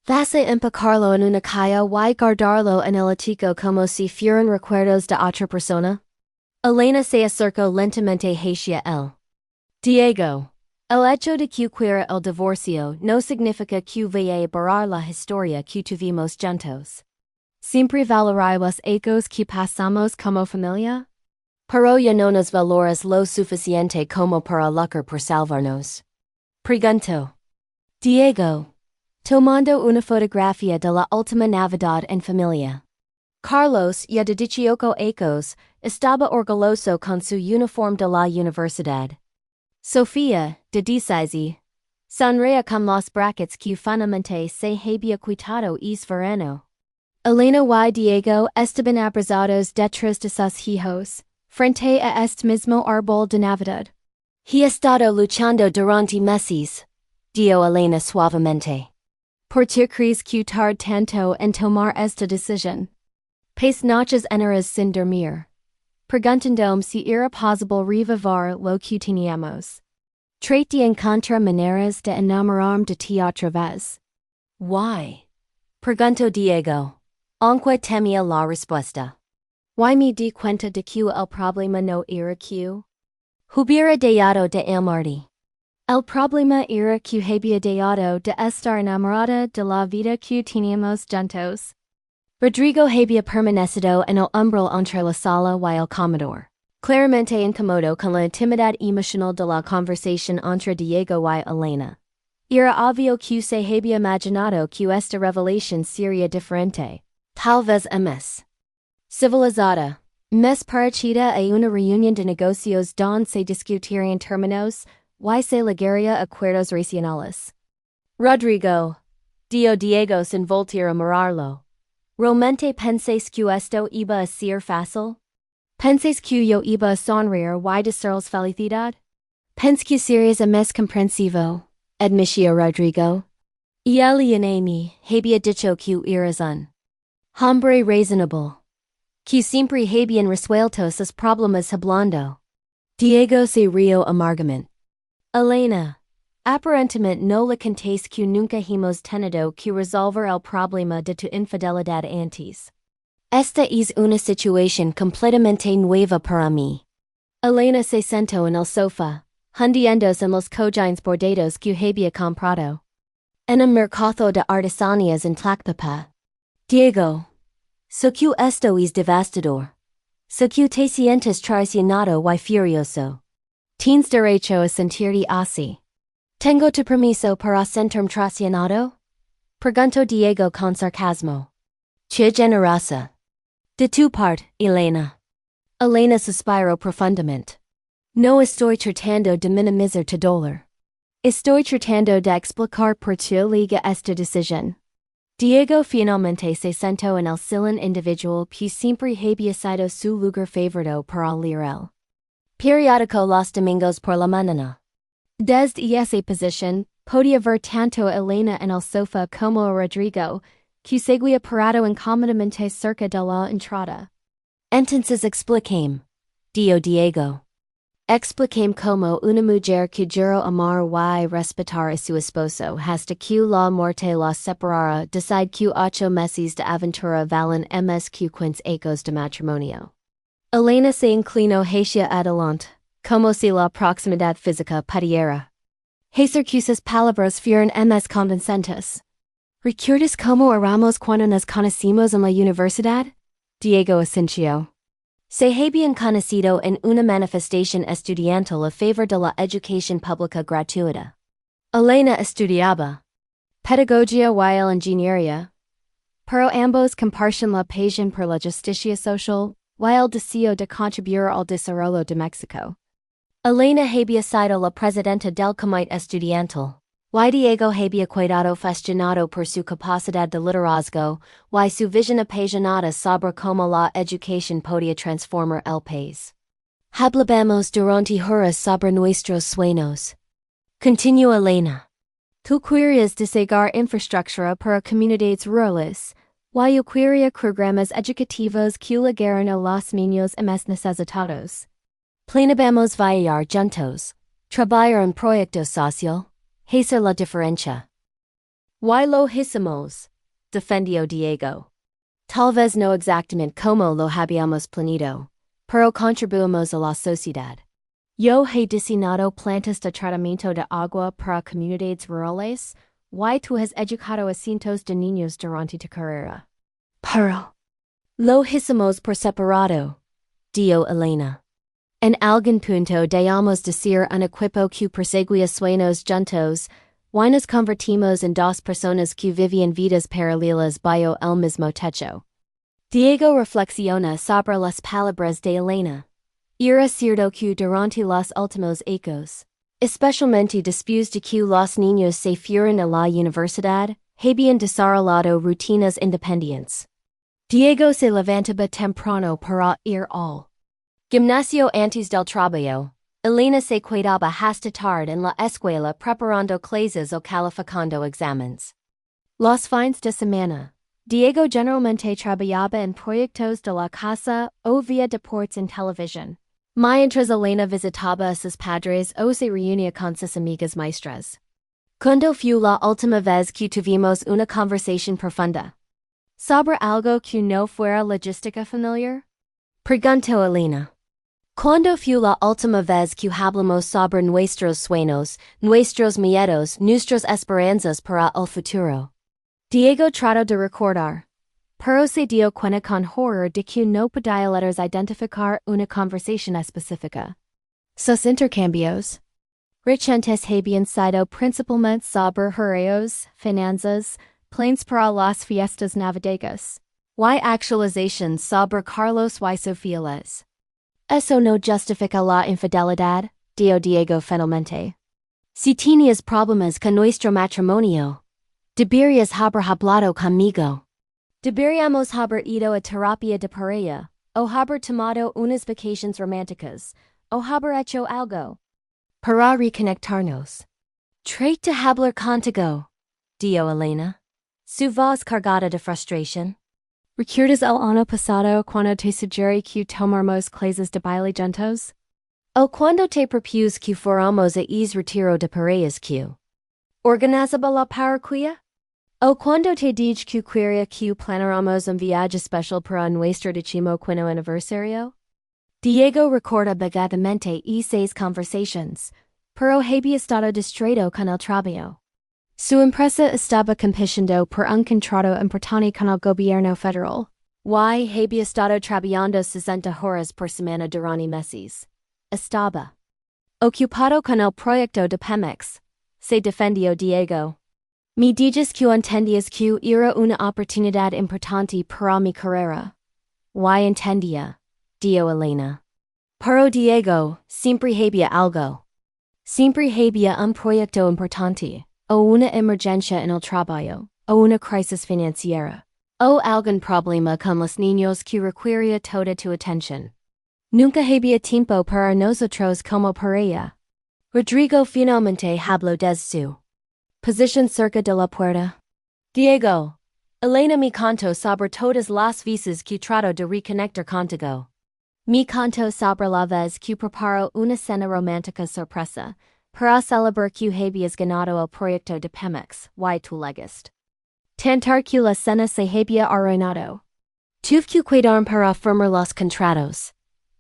¿Vas a empacarlo en una caja y guardarlo en el ático como si fueran recuerdos de otra persona? Elena se acercó lentamente hacia él. Diego, el hecho de que quiera el divorcio no significa que vaya a borrar la historia que tuvimos juntos. ¿Siempre valorar los ecos que pasamos como familia? Pero ya no nos valoras lo suficiente como para luchar por salvarnos. Preguntó. Diego, tomando una fotografía de la última Navidad en familia. Carlos, ya de 18 años, estaba orgulloso con su uniforme de la universidad. Sofía, de 16, Sonrea con los brackets que finalmente se había quitado es verano. Elena y Diego estaban abrazados detrás de sus hijos, frente a este mismo árbol de Navidad. He estado luchando durante meses, dijo Elena suavemente. ¿Por qué crees que tardó tanto en tomar esta decisión? Pace noches enteras sin dormir, preguntando si era posible revivir lo que teníamos. Trate de encontrar maneras de enamorarme de ti otra vez. Why? Preguntó Diego, aunque temía la respuesta. Why me di cuenta de que el problema no era que hubiera dejado de amarte. El problema era que había dejado de estar enamorada de la vida que teníamos juntos. Rodrigo había permanecido en el umbral entre la sala y el comedor, claramente incómodo con la intimidad emocional de la conversación entre Diego y Elena. Era obvio que se había imaginado que esta revelación sería diferente, tal vez más civilizada, más parecida a una reunión de negocios donde se discutirían términos y se llegaría a acuerdos racionales. Rodrigo, dijo Diego sin voltear a mirarlo. ¿Realmente pensáis que esto iba a ser fácil? ¿Pensáis que yo iba a sonreír y desearos felicidad? Pens que serías más comprensivo, admitió Rodrigo. Y Elena me había dicho que eras un hombre razonable, que siempre habían resuelto sus problemas hablando. Diego se rió amargamente. Elena, aparentemente no le contéis que nunca hemos tenido que resolver el problema de tu infidelidad antes. Esta es una situación completamente nueva para mí. Elena se sentó en el sofá, hundiéndose en los cojines bordados que había comprado en un mercado de artesanías en Tlaxcala. Diego, so que esto es devastador. So que te sientes traicionado y furioso. Tienes derecho a sentirte así. ¿Tengo tu permiso para sentirme traicionado? Preguntó Diego con sarcasmo. Che generosa. De tu parte, Elena. Elena suspiró profundamente. No estoy tratando de minimizar tu dolor. Estoy tratando de explicar por qué liga esta decisión. Diego finalmente se sentó en el sillón individual que siempre había sido su lugar favorito para leer el periódico los domingos por la mañana. Desde esa posición, podía ver tanto a Elena en el sofá como a Rodrigo, que seguía parado incómodamente cerca de la entrada. Entonces explíqueme, dijo Diego. Explíqueme cómo una mujer que juró amar y respetar a su esposo hasta que la muerte la separara decide que 8 meses de aventura valen más que 15 ecos de matrimonio. Elena se inclinó hacia adelante, como si la proximidad física pudiera hacer que sus palabras fueran más convincentes. ¿Recuerdas cómo éramos cuando nos conocimos en la universidad? Diego asintió. Se habían conocido en una manifestación estudiantil a favor de la educación pública gratuita. Elena estudiaba pedagogía y ingeniería, pero ambos compartían la pasión por la justicia social y el deseo de contribuir al desarrollo de México. Elena había sido la presidenta del comité estudiantil, y Diego había quedado fascinado por su capacidad de liderazgo y su visión apasionada sobre cómo la educación podía transformar el país. Hablábamos durante horas sobre nuestros sueños. Continuó Elena. Tú querías desarrollar infraestructura para comunidades rurales, y yo quería programas educativos que llegaran a los niños más necesitados. Planeamos viajar juntos, trabajar en proyectos social, hacer la diferencia. Y lo hicimos, defendió Diego. Tal vez no exactamente como lo habíamos planeado, pero contribuimos a la sociedad. Yo he diseñado plantas de tratamiento de agua para comunidades rurales, y tú has educado a cientos de niños durante tu carrera. Pero lo hicimos por separado, dijo Elena. En algún punto dejamos de ser un equipo que perseguía sueños juntos, y nos convertimos en dos personas que vivían vidas paralelas bajo el mismo techo. Diego reflexiona sobre las palabras de Elena. Era cierto que durante los últimos ecos, especialmente después de que los niños se fueron a la universidad, habían desarrollado rutinas independientes. Diego se levantaba temprano para ir al gimnasio antes del trabajo. Elena se quedaba hasta tarde en la escuela preparando clases o calificando exámenes. Los fines de semana, Diego generalmente trabajaba en proyectos de la casa o vía deportes en televisión. Mientras Elena visitaba a sus padres o se reunía con sus amigas maestras. ¿Cuándo fue la última vez que tuvimos una conversación profunda sobre algo que no fuera logística familiar? Preguntó Elena. ¿Cuándo fue la última vez que hablamos sobre nuestros sueños, nuestros miedos, nuestras esperanzas para el futuro? Diego trató de recordar, pero se dio cuenta con horror de que no podía identificar una conversación específica. Sus intercambios recientes habían sido principalmente sobre horarios, finanzas, planes para las fiestas navideñas, y actualizaciones sobre Carlos y Sofía Les. Eso no justifica la infidelidad, dijo Diego finalmente. Si tenías problemas con nuestro matrimonio, deberías haber hablado conmigo. Deberíamos haber ido a terapia de pareja, o haber tomado unas vacaciones románticas, o haber hecho algo para reconectarnos. Trate de hablar contigo, dijo Elena, su voz cargada de frustración. ¿Recuerdas el año pasado cuando te sugerí que tomáramos clases de baile juntos? O cuando te propuse que fuéramos a retiro de parejas que organizaba la parroquia? O cuando te dije que quería que planáramos un viaje especial para nuestro 15º aniversario? Diego recuerda vagadamente esas conversaciones, pero había estado distraído con el trabajo. Su empresa estaba compitiendo por un contrato importante con el gobierno federal. Y había estado trabajando 60 horas por semana durante meses. Estaba ocupado con el proyecto de Pemex, se defendió Diego. Me dices que entendías que era una oportunidad importante para mi carrera. Y entendía, dijo Elena. Pero Diego, siempre había algo. Siempre había un proyecto importante, o una emergencia en el trabajo, o una crisis financiera, o algún problema con los niños que requería toda tu atención. Nunca había tiempo para nosotros como pareja. Rodrigo finalmente habló desde su posición cerca de la puerta. Diego, Elena me contó sobre todas las veces que trató de reconectar contigo. Me contó sobre la vez que preparó una cena romántica sorpresa, para celebrar que habías ganado el proyecto de Pemex, y tu legaste. Tentar que la cena se había arruinado. Tuve que cuidar para firmar los contratos,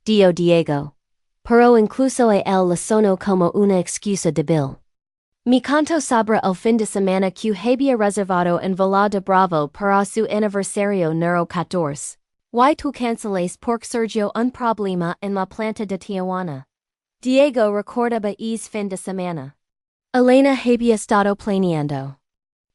dijo Diego. Pero incluso a él le sonó como una excusa débil. Me contó sobre el fin de semana que había reservado en Villa de Bravo para su aniversario número 14. Y tu canceles porque surgió un problema en la planta de Tijuana. Diego recordaba ese fin de semana. Elena había estado planeando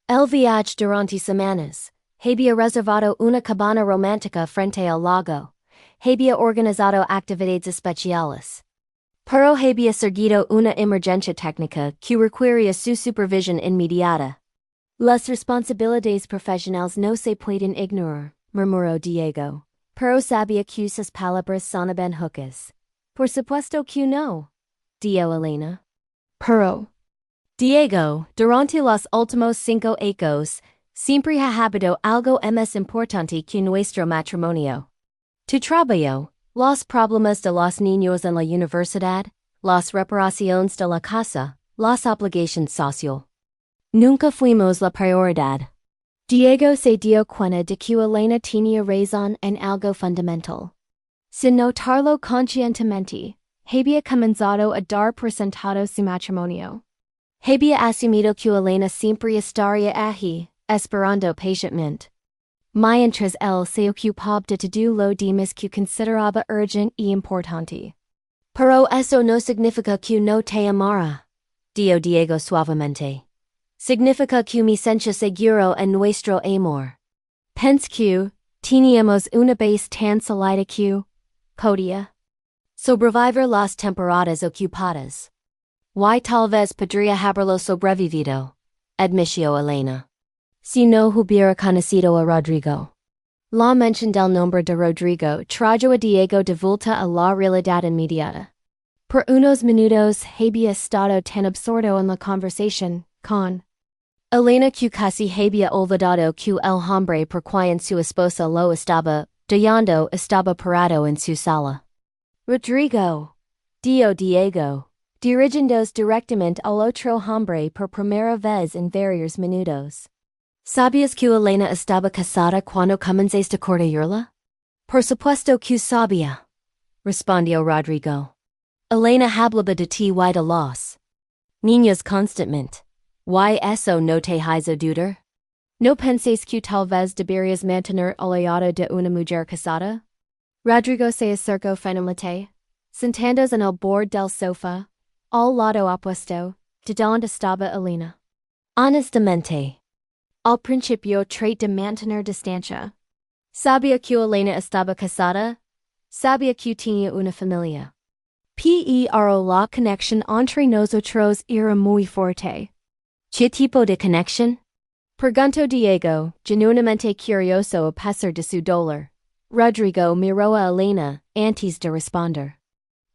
el viaje durante semanas, había reservado una cabana romántica frente al lago, había organizado actividades especiales. Pero había surgido una emergencia técnica que requería su supervisión inmediata. Las responsabilidades profesionales no se pueden ignorar, murmuró Diego. Pero sabía que sus palabras sonaban huecas. Por supuesto que no, dijo Elena. Pero Diego, durante los últimos 5 años, siempre ha habido algo más importante que nuestro matrimonio. Tu trabajo, los problemas de los niños en la universidad, las reparaciones de la casa, las obligaciones sociales. Nunca fuimos la prioridad. Diego se dio cuenta de que Elena tenía razón en algo fundamental. Sin notarlo conscientemente, había comenzado a dar por sentado su matrimonio. Había asumido que Elena siempre estaría allí, esperando pacientemente. Mientras él se ocupaba de todo lo demás que consideraba urgente y importante. Pero eso no significa que no te amara, dijo Diego suavemente. Significa que me sentía seguro en nuestro amor. Pense que teníamos una base tan sólida que podía sobrevivir las temporadas ocupadas. Y tal vez podría haberlo sobrevivido, admitió Elena. Si no hubiera conocido a Rodrigo. La mención del nombre de Rodrigo trajo a Diego de vuelta a la realidad inmediata. Por unos minutos había estado tan absorto en la conversación con Elena que casi había olvidado que el hombre por quien su esposa lo estaba dejando estaba parado en su sala. Rodrigo, dio Diego, dirigiéndose directamente al otro hombre por primera vez en varios minutos. ¿Sabías que Elena estaba casada cuando comenzaste a conocerla? Por supuesto que sabía, respondió Rodrigo. Elena hablaba de ti y de los niños constantemente. ¿Y eso no te hizo dudar? ¿No pensáis que tal vez deberías mantener al lado de una mujer casada? Rodrigo se acercó finalmente, sentándose en el borde del sofá, al lado opuesto, de donde estaba Elena. Honestamente, al principio traté de mantener distancia. Sabía que Elena estaba casada, sabía que tenía una familia. Pero la conexión entre nosotros era muy fuerte. ¿Qué tipo de conexión? Preguntó Diego, genuinamente curioso a pesar de su dolor. Rodrigo miró a Elena, antes de responder.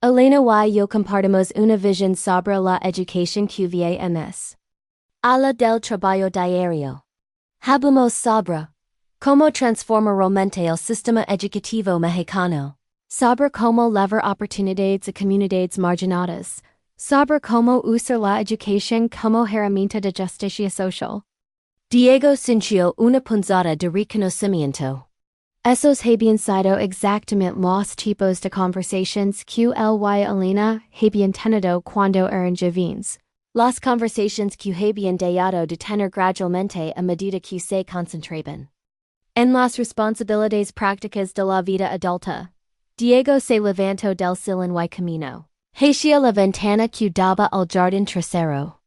Elena y yo compartimos una visión sobre la educación que vemos. Habla del trabajo diario. Hablamos sobre cómo transforma realmente el sistema educativo mexicano. Sobre cómo levar oportunidades a comunidades marginadas. Sobre cómo usar la educación como herramienta de justicia social. Diego sintió una punzada de reconocimiento. Esos habían sido exactamente los tipos de conversaciones que él y Elena habían tenido cuando eran jóvenes. Las conversaciones que habían dejado de tener gradualmente a medida que se concentraban en las responsabilidades prácticas de la vida adulta. Diego se levantó del sillón y caminó hacia la ventana que daba al jardín trasero.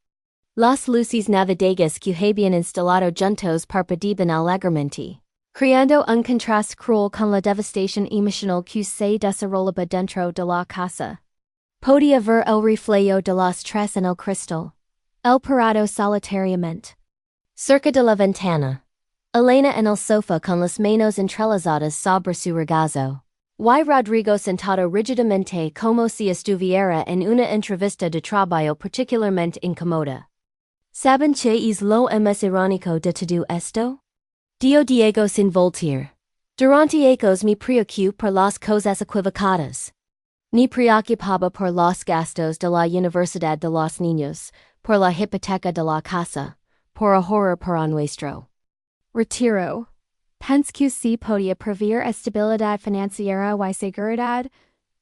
Las luces navideñas que habían instalado juntos parpadeaban alegremente, creando un contraste cruel con la devastación emocional que se desarrollaba dentro de la casa. Podía ver el reflejo de las tres en el cristal. El parado solitariamente cerca de la ventana. Elena en el sofá con las manos entrelazadas sobre su regazo. Y Rodrigo sentado rígidamente como si estuviera en una entrevista de trabajo particularmente incómoda. ¿Saben qué es lo más irónico de todo esto? Dio Diego sin voltear. Durante ecos me preocupo por las cosas equivocadas. Ni preocupaba por los gastos de la universidad de los niños, por la hipoteca de la casa, por ahorrar para nuestro retiro. Pense que si podía proveer estabilidad financiera y seguridad,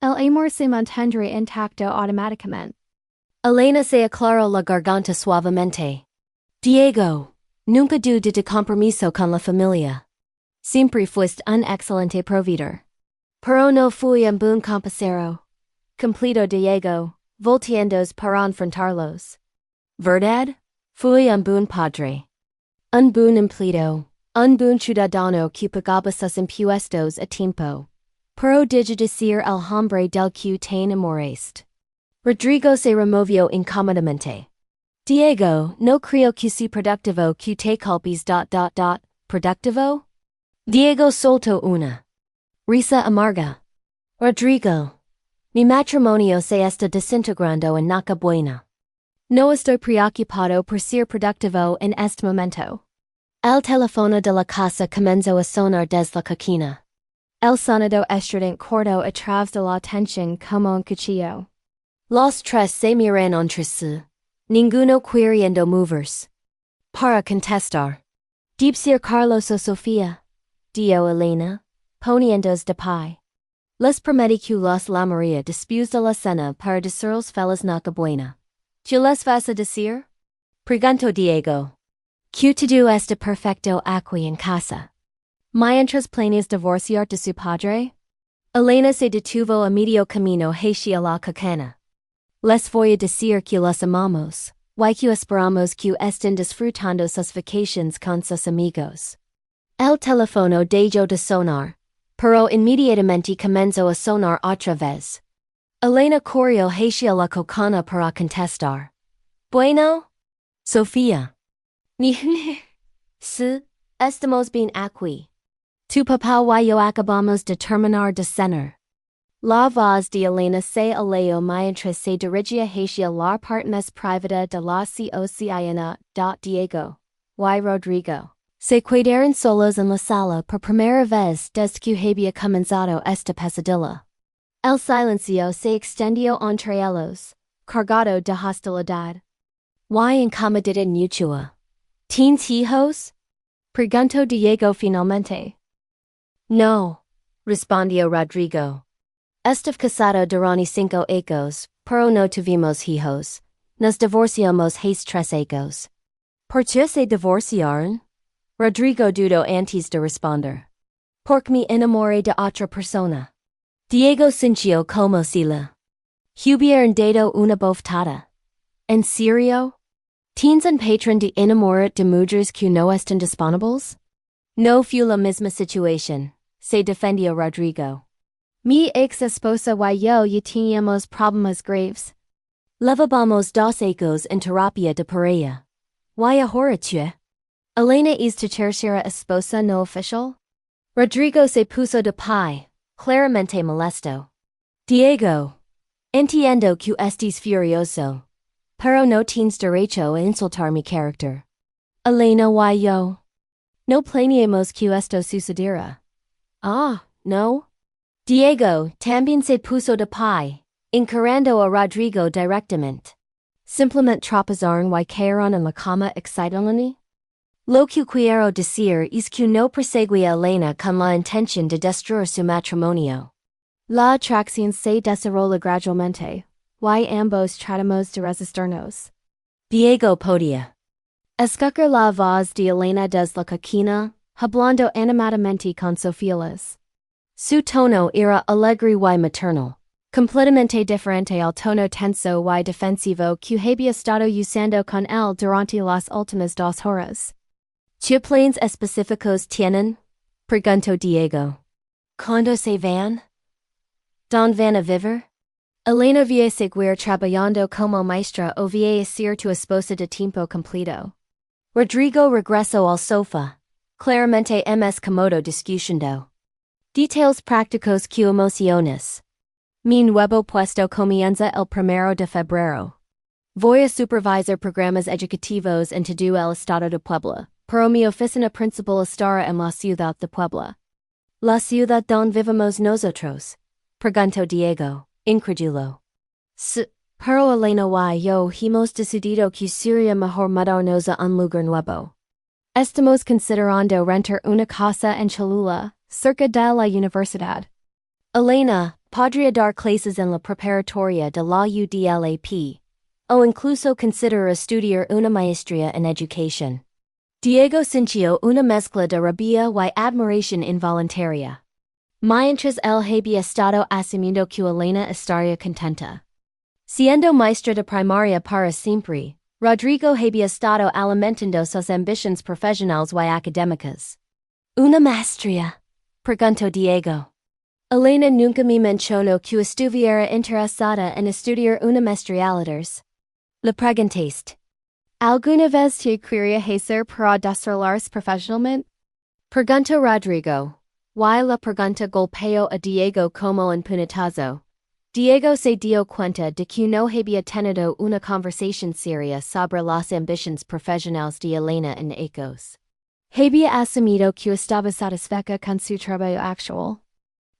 el amor se mantendría intacto automáticamente. Elena se aclaró la garganta suavemente. Diego, nunca dudé de compromiso con la familia. Siempre fuiste un excelente proveedor. Pero no fui un buen compañero. Completo Diego, volteándose para enfrentarlos. ¿Verdad? Fui un buen padre. Un buen empleado. Un buen ciudadano que pagaba sus impuestos a tiempo. Pero dije decir el hombre del que te enamoraste. Rodrigo se removió incómodamente. Diego, no creo que sea productivo que te culpes. ¿Productivo? Diego soltó una risa amarga. Rodrigo, mi matrimonio se está desintegrando en Nochebuena. No estoy preocupado por ser productivo en este momento. El teléfono de la casa comenzó a sonar desde la cocina. El sonido estridente cortó a través de la tensión como un cuchillo. Los tres se miran entre sí, ninguno queriendo moverse. Para contestar. Debe ser Carlos o Sofía, dio Elena, poniéndose de pie. Les prometí que los llamaría después de la cena para decirles feliz Nochebuena. ¿Qué les vas a decir? Preguntó Diego. Que todo está perfecto aquí en casa. Mientras planeas divorciar de su padre? Elena se detuvo a medio camino hacia la cocina. Les voy a decir que los amamos, y que esperamos que estén disfrutando sus vacaciones con sus amigos. El teléfono dejó de sonar, pero inmediatamente comenzó a sonar otra vez. Elena corrió hacia la cocina para contestar. Bueno? Sofía. Ni Sí, estamos bien aquí. Tu papá y yo acabamos de terminar de cenar. La voz de Elena se alejó mientras se dirigía hacia la parte más privada de la cocina. Diego y Rodrigo Se quedaron solos en la sala por primera vez desde que había comenzado esta pesadilla. El silencio se extendió entre ellos, cargado de hostilidad. ¿Y incomodidad mutua? ¿Tienes hijos? Preguntó Diego finalmente. No, respondió Rodrigo. Estuve casado durante 5 años, pero no tuvimos hijos. Nos divorciamos hace 3 años. ¿Por qué se divorciaron? Rodrigo dudó antes de responder. Porque me enamoré de otra persona. Diego sintió como si le hubieran dado una bofetada. ¿En serio? ¿Tienes un patrón de enamorar de mujeres que no están disponibles? No fue la misma situación, se defendió Rodrigo. Mi ex esposa y yo ya teníamos problemas graves. Llevábamos 2 años en terapia de pareja. ¿Y ahora qué? Elena es tu tercera esposa no oficial? Rodrigo se puso de pie, claramente molesto. Diego. Entiendo que estés furioso. Pero no tienes derecho a insultar mi carácter. Elena y yo no planeamos que esto sucediera. Ah, ¿no? Diego también se puso de pie, encarando a Rodrigo directamente. Simplemente tropezaron y cayeron en la cama excitedly. Lo que quiero decir es que no perseguía a Elena con la intención de destruir su matrimonio. La atracción se desarrolla gradualmente, y ambos tratamos de resistirnos. Diego podía escuchar la voz de Elena desde la cocina, hablando animadamente con Sofías. Su tono era alegre y maternal, completamente diferente al tono tenso y defensivo que había estado usando con él durante las últimas 2 horas. ¿Qué planes específicos tienen? Preguntó Diego. ¿Cuándo se van? ¿Dónde van a vivir? Elena va seguir trabajando como maestra o va a ser tu esposa de tiempo completo. Rodrigo regresó al sofá, claramente más cómodo discutiendo. Details prácticos que emociones. Mi nuevo puesto comienza el 1 de febrero. Voy a supervisar programas educativos en todo el estado de Puebla, pero mi oficina principal estará en la ciudad de Puebla. ¿La ciudad donde vivimos nosotros? Preguntó Diego, incrédulo. Sí, pero Elena y yo hemos decidido que sería mejor mudarnos a un lugar nuevo. Estamos considerando rentar una casa en Cholula, cerca de la universidad. Elena podría dar clases en la preparatoria de la UDLAP, o incluso considera estudiar una maestría en educación. Diego sintió una mezcla de rabia y admiración involuntaria. Mientras él había estado asumiendo que Elena estaría contenta. Siendo maestra de primaria para siempre, Rodrigo había estado alimentando sus ambiciones profesionales y académicas. ¿Una maestría? Preguntó Diego. Elena nunca me mencionó que estuviera interesada en estudiar una maestría. Le preguntaste. ¿Alguna vez te quería hacer para desarrollarse profesionalmente? Preguntó Rodrigo. Y la pregunta golpeó a Diego como un puñetazo. Diego se dio cuenta de que no había tenido una conversación seria sobre las ambiciones profesionales de Elena en años. Había asumido que estaba satisfecha con su trabajo actual.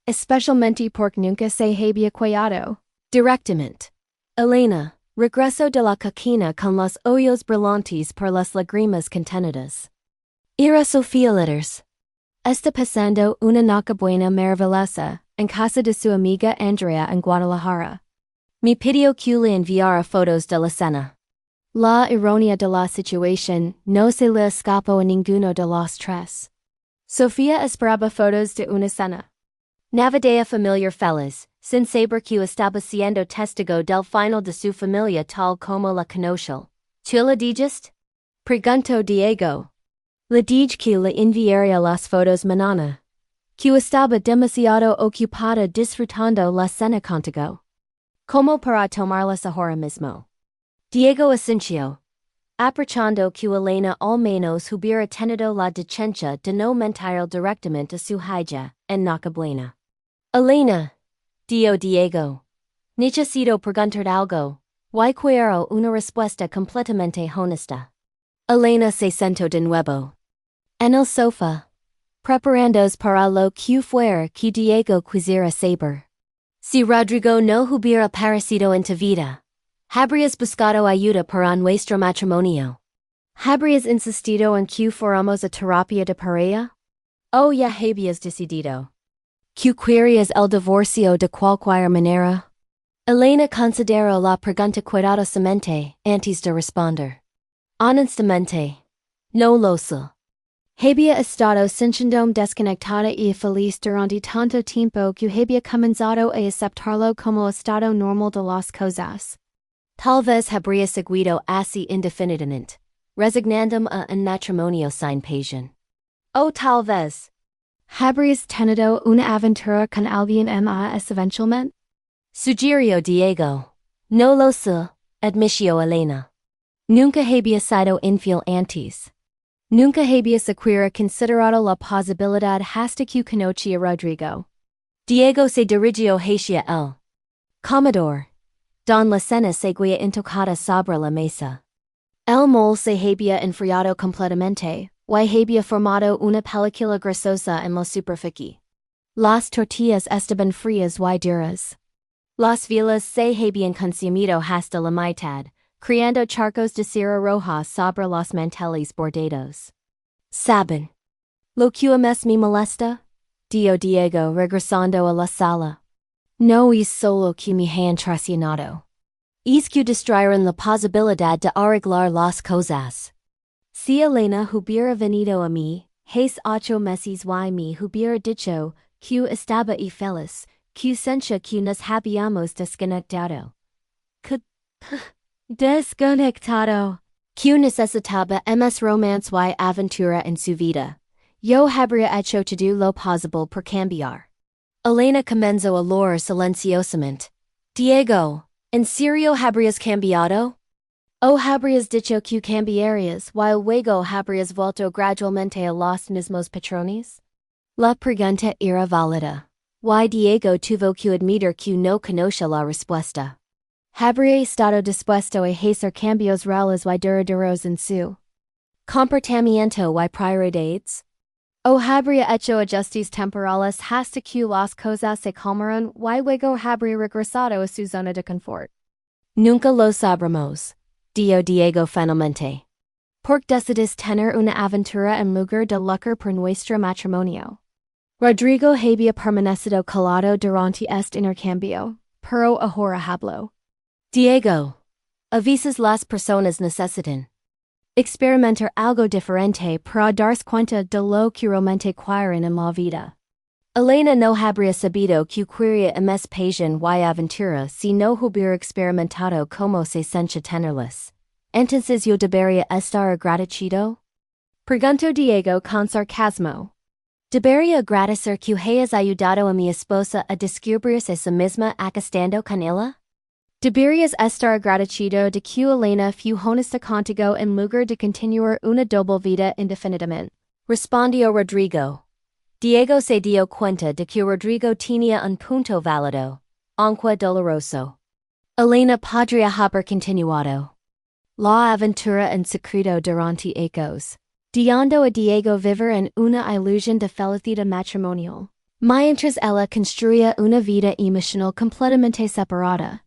Especialmente porque nunca se había cuidado. Directamente. Elena regresó de la cocina con los ojos brillantes por las lágrimas contenidas. Era Sofía Litters. Está pasando una Nochebuena maravillosa en casa de su amiga Andrea en Guadalajara. Me pidió que le enviara fotos de la cena. La ironía de la situación no se le escapó a ninguno de los tres. Sofía esperaba fotos de una cena navideña familiar feliz, sin saber que estaba siendo testigo del final de su familia tal como la conoció. ¿Tú le dijiste? Preguntó Diego. Le dije que le enviaría las fotos mañana. Que estaba demasiado ocupada disfrutando la cena contigo. como para tomarlas ahora mismo. Diego Asencio. Aprovechando que Elena al menos hubiera tenido la decencia de no mentir directamente a su hija, en Nochebuena. Elena. Diego. Necesito preguntar algo. Y quiero una respuesta completamente honesta. Elena se sentó de nuevo. En el sofá. Preparándose para lo que fuera que Diego quisiera saber. Si Rodrigo no hubiera aparecido en tu vida, habrías buscado ayuda para nuestro matrimonio. Habrías insistido en que fuéramos a terapia de pareja? O ya habías decidido que querías el divorcio de cualquier manera? Elena consideró la pregunta cuidadosamente antes de responder. Honestamente, no lo sé. Había estado sintiéndome desconectada y feliz durante tanto tiempo que había comenzado a aceptarlo como estado normal de las cosas. Tal vez habría seguido así indefinidamente, resignándome a un matrimonio sin pasión. O tal vez habrías tenido una aventura con alguien más eventualmente? Sugirió Diego. No lo sé, admitió Elena. Nunca había sido infiel antes. Nunca había siquiera considerado la posibilidad hasta que conocí a Rodrigo. Diego se dirigió hacia él. Comedor. Don la cena seguía intocada sobre la mesa. El mole se había enfriado completamente, y había formado una película grasosa en la superficie. Las tortillas estaban frías y duras. Las velas se habían consumido hasta la mitad, creando charcos de cera roja sobre los manteles bordados. ¿Saben lo que más me molesta? Dijo Diego regresando a la sala. No es solo que me han traicionado. Es que distrayeron la posibilidad de arreglar las cosas. Si Elena hubiera venido a mí, hace 8 meses y me hubiera dicho que estaba y feliz, que sentía que nos habíamos desconectado. Que desconectado. Que necesitaba más romance y aventura en su vida. Yo habría hecho todo lo posible por cambiar. Elena comenzó a hablar silenciosamente. Diego, ¿en serio habrías cambiado? ¿O habrías dicho que cambiarías y luego habrías vuelto gradualmente a los mismos patrones? La pregunta era válida. Y Diego tuvo que admitir que no conocía la respuesta. Habría estado dispuesto a hacer cambios reales y duraderos en su comportamiento y prioridades? ¿O habría hecho ajustes temporales hasta que las cosas se calmaron y luego habría regresado a su zona de confort? Nunca lo sabremos, dijo Diego finalmente. Porque decidís tener una aventura en lugar de luchar por nuestro matrimonio. Rodrigo había permanecido calado durante este intercambio, pero ahora habló. Diego, a veces las personas necesitan experimentar algo diferente para darse cuenta de lo que realmente quieren en la vida. Elena no habría sabido que quería más pasión y aventura si no hubiera experimentado cómo se sentía tenerlas. Entonces yo debería estar agradecido? Preguntó Diego con sarcasmo. ¿Debería agradecer que hayas ayudado a mi esposa a descubrirse a sí misma acostando con ella? ¿Deberías estar agradecido de que Elena fue honesta contigo en lugar de continuar una doble vida indefinidamente? Respondió Rodrigo. Diego se dio cuenta de que Rodrigo tenía un punto válido, aunque doloroso. Elena podría haber continuado la aventura en secreto durante años, dando a Diego vivir en una ilusión de felicidad matrimonial, mientras ella construía una vida emocional completamente separada.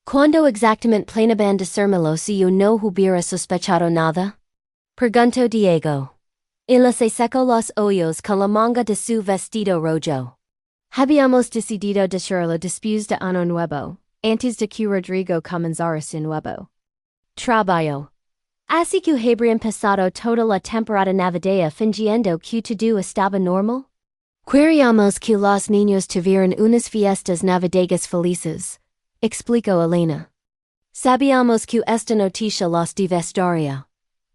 ¿Cuándo exactamente planeaban decírmelo si yo no hubiera sospechado nada? Preguntó Diego. Ella se secó los ojos con la manga de su vestido rojo. Habíamos decidido decirlo después de año nuevo, antes de que Rodrigo comenzara su nuevo trabajo. Así que habrían pasado toda la temporada navideña fingiendo que todo estaba normal. Queríamos que los niños tuvieran unas fiestas navideñas felices, explicó Elena. Sabíamos que esta noticia los devastaría.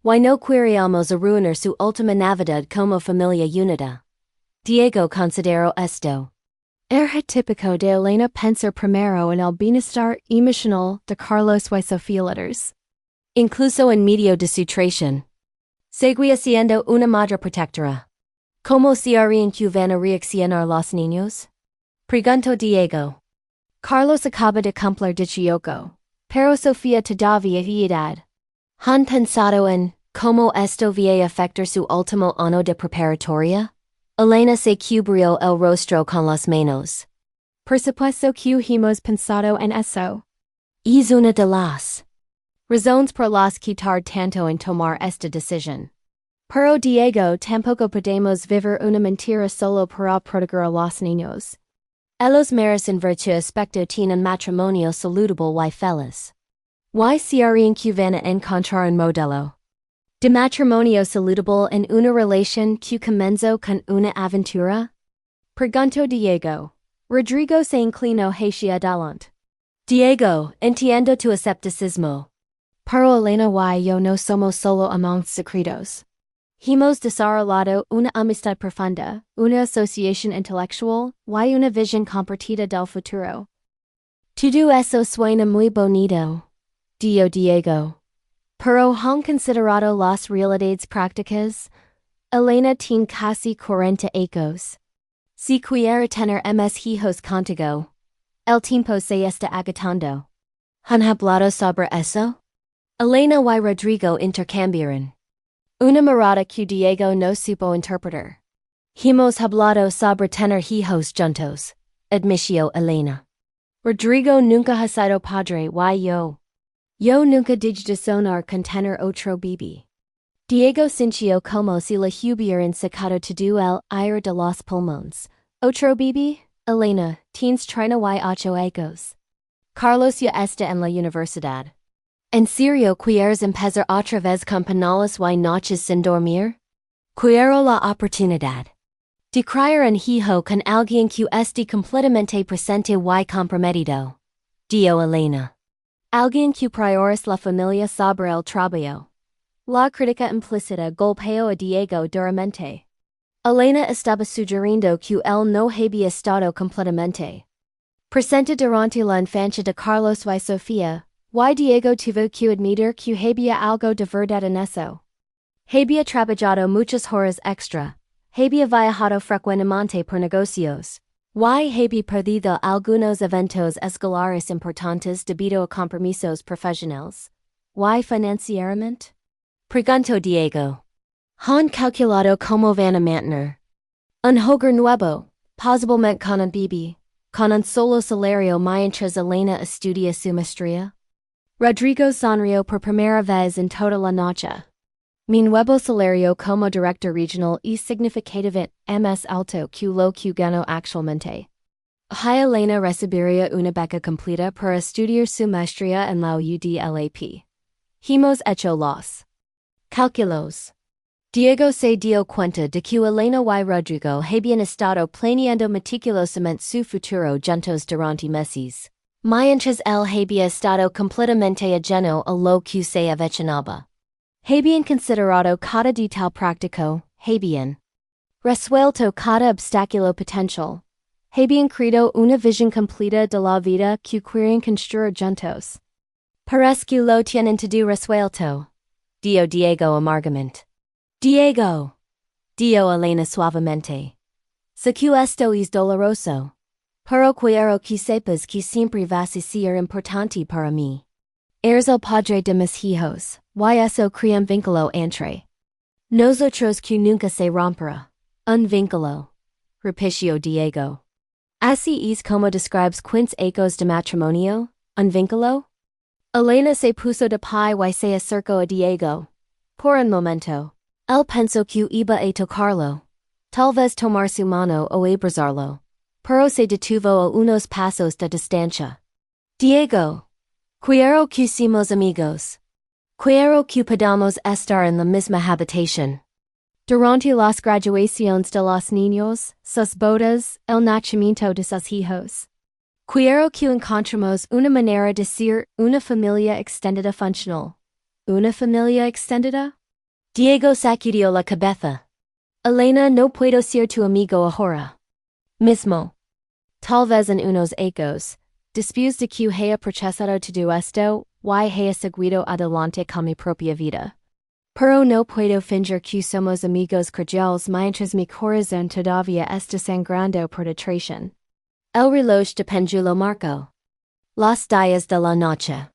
Y no queríamos arruinar su última Navidad como familia unida. Diego consideró esto. Típico de Elena pensar primero en el bienestar emocional de Carlos y Sofía letters. Incluso en medio de su traición. Seguía siendo una madre protectora. ¿Cómo se harían que van a reaccionar los niños? Preguntó Diego. Carlos acaba de cumplir 18, pero Sofía todavía edad. ¿Han pensado en cómo esto va a afectar su último año de preparatoria? Elena se cubrió el rostro con las manos. Por supuesto que hemos pensado en eso. Es una de las razones por las que tardé tanto en tomar esta decisión. Pero Diego, tampoco podemos vivir una mentira solo para proteger a los niños. Ellos merecen ver tu aspecto tienen matrimonio saludable y feliz. ¿Y se harían que van a encontrar un modelo de matrimonio saludable en una relación que comenzó con una aventura? Preguntó Diego. Rodrigo se inclinó hacia adelante. Diego, entiendo tu escepticismo. Pero Elena y yo no somos solo amantes secretos. Hemos desarrollado una amistad profunda, una asociación intelectual, y una visión compartida del futuro. Todo eso suena muy bonito, dijo Diego. Pero ¿han considerado las realidades prácticas? Elena tiene casi 40 años. Si quiere tener más hijos contigo, el tiempo se está agotando. ¿Han hablado sobre eso? Elena y Rodrigo intercambiaron una mirada que Diego no supo interpretar. Hemos hablado sobre tener hijos juntos, admitió Elena. Rodrigo nunca ha sido padre y yo nunca dije de sonar con tener otro bebé. Diego sintió como si le hubieran sacado todo el aire de los pulmones. ¿Otro bebé? Elena, tienes 38 años. Carlos ya está en la universidad. ¿En serio quieres empezar otra vez con penales y noches sin dormir? Quiero la oportunidad de criar un hijo con alguien que esté completamente presente y comprometido, dijo Elena. Alguien que prioriza la familia sobre el trabajo. La crítica implícita golpeó a Diego duramente. Elena estaba sugiriendo que él no había estado completamente presente durante la infancia de Carlos y Sofía. Y Diego tuvo que admitir que había algo de verdad en eso. Había trabajado muchas horas extra, había viajado frecuentemente por negocios, y había perdido algunos eventos escolares importantes debido a compromisos profesionales. ¿Y financieramente? Preguntó Diego. ¿Han calculado cómo van a mantener un hogar nuevo, posiblemente con un bebé, con un solo salario mientras Elena estudia su maestría? Rodrigo sonrió por primera vez en toda la noche. Mi nuevo salario como director regional es significativamente más alto que lo que gano actualmente. Elena recibiría una beca completa para estudiar su maestría en la UDLAP. Hemos hecho los cálculos. Diego se dio cuenta de que Elena y Rodrigo habían estado planeando meticulosamente su futuro juntos durante meses. Mientras él había estado completamente ajeno a lo que se avecinaba. Habían considerado cada detalle práctico, habían resuelto cada obstáculo potencial, habían creado una visión completa de la vida que querían construir juntos. Parece que lo tienen todo resuelto, dijo Diego amargamente. Diego, dijo Elena suavemente. Sé que esto es doloroso. Pero quiero que sepas que siempre vas a ser importante para mí. Eres el padre de mis hijos, y eso crea un vínculo entre nosotros que nunca se romperá. Un vínculo, repitió Diego. Así es como describes Quince años de matrimonio, un vínculo? Elena se puso de pie y se acercó a Diego. Por un momento, él pensó que iba a tocarlo. Tal vez tomar su mano o abrazarlo. Pero se detuvo a unos pasos de distancia. Diego, quiero que seamos amigos. Quiero que podamos estar en la misma habitación. Durante las graduaciones de los niños, sus bodas, el nacimiento de sus hijos. Quiero que encontremos una manera de ser una familia extendida funcional. ¿Una familia extendida? Diego sacudió la cabeza. Elena, no puedo ser tu amigo ahora mismo. tal vez en unos ecos, después de que haya procesado todo esto, y haya seguido adelante con mi propia vida. Pero no puedo fingir que somos amigos cordiales mientras mi corazón todavía está sangrando por detracción. El reloj de péndulo marcó los días de la noche.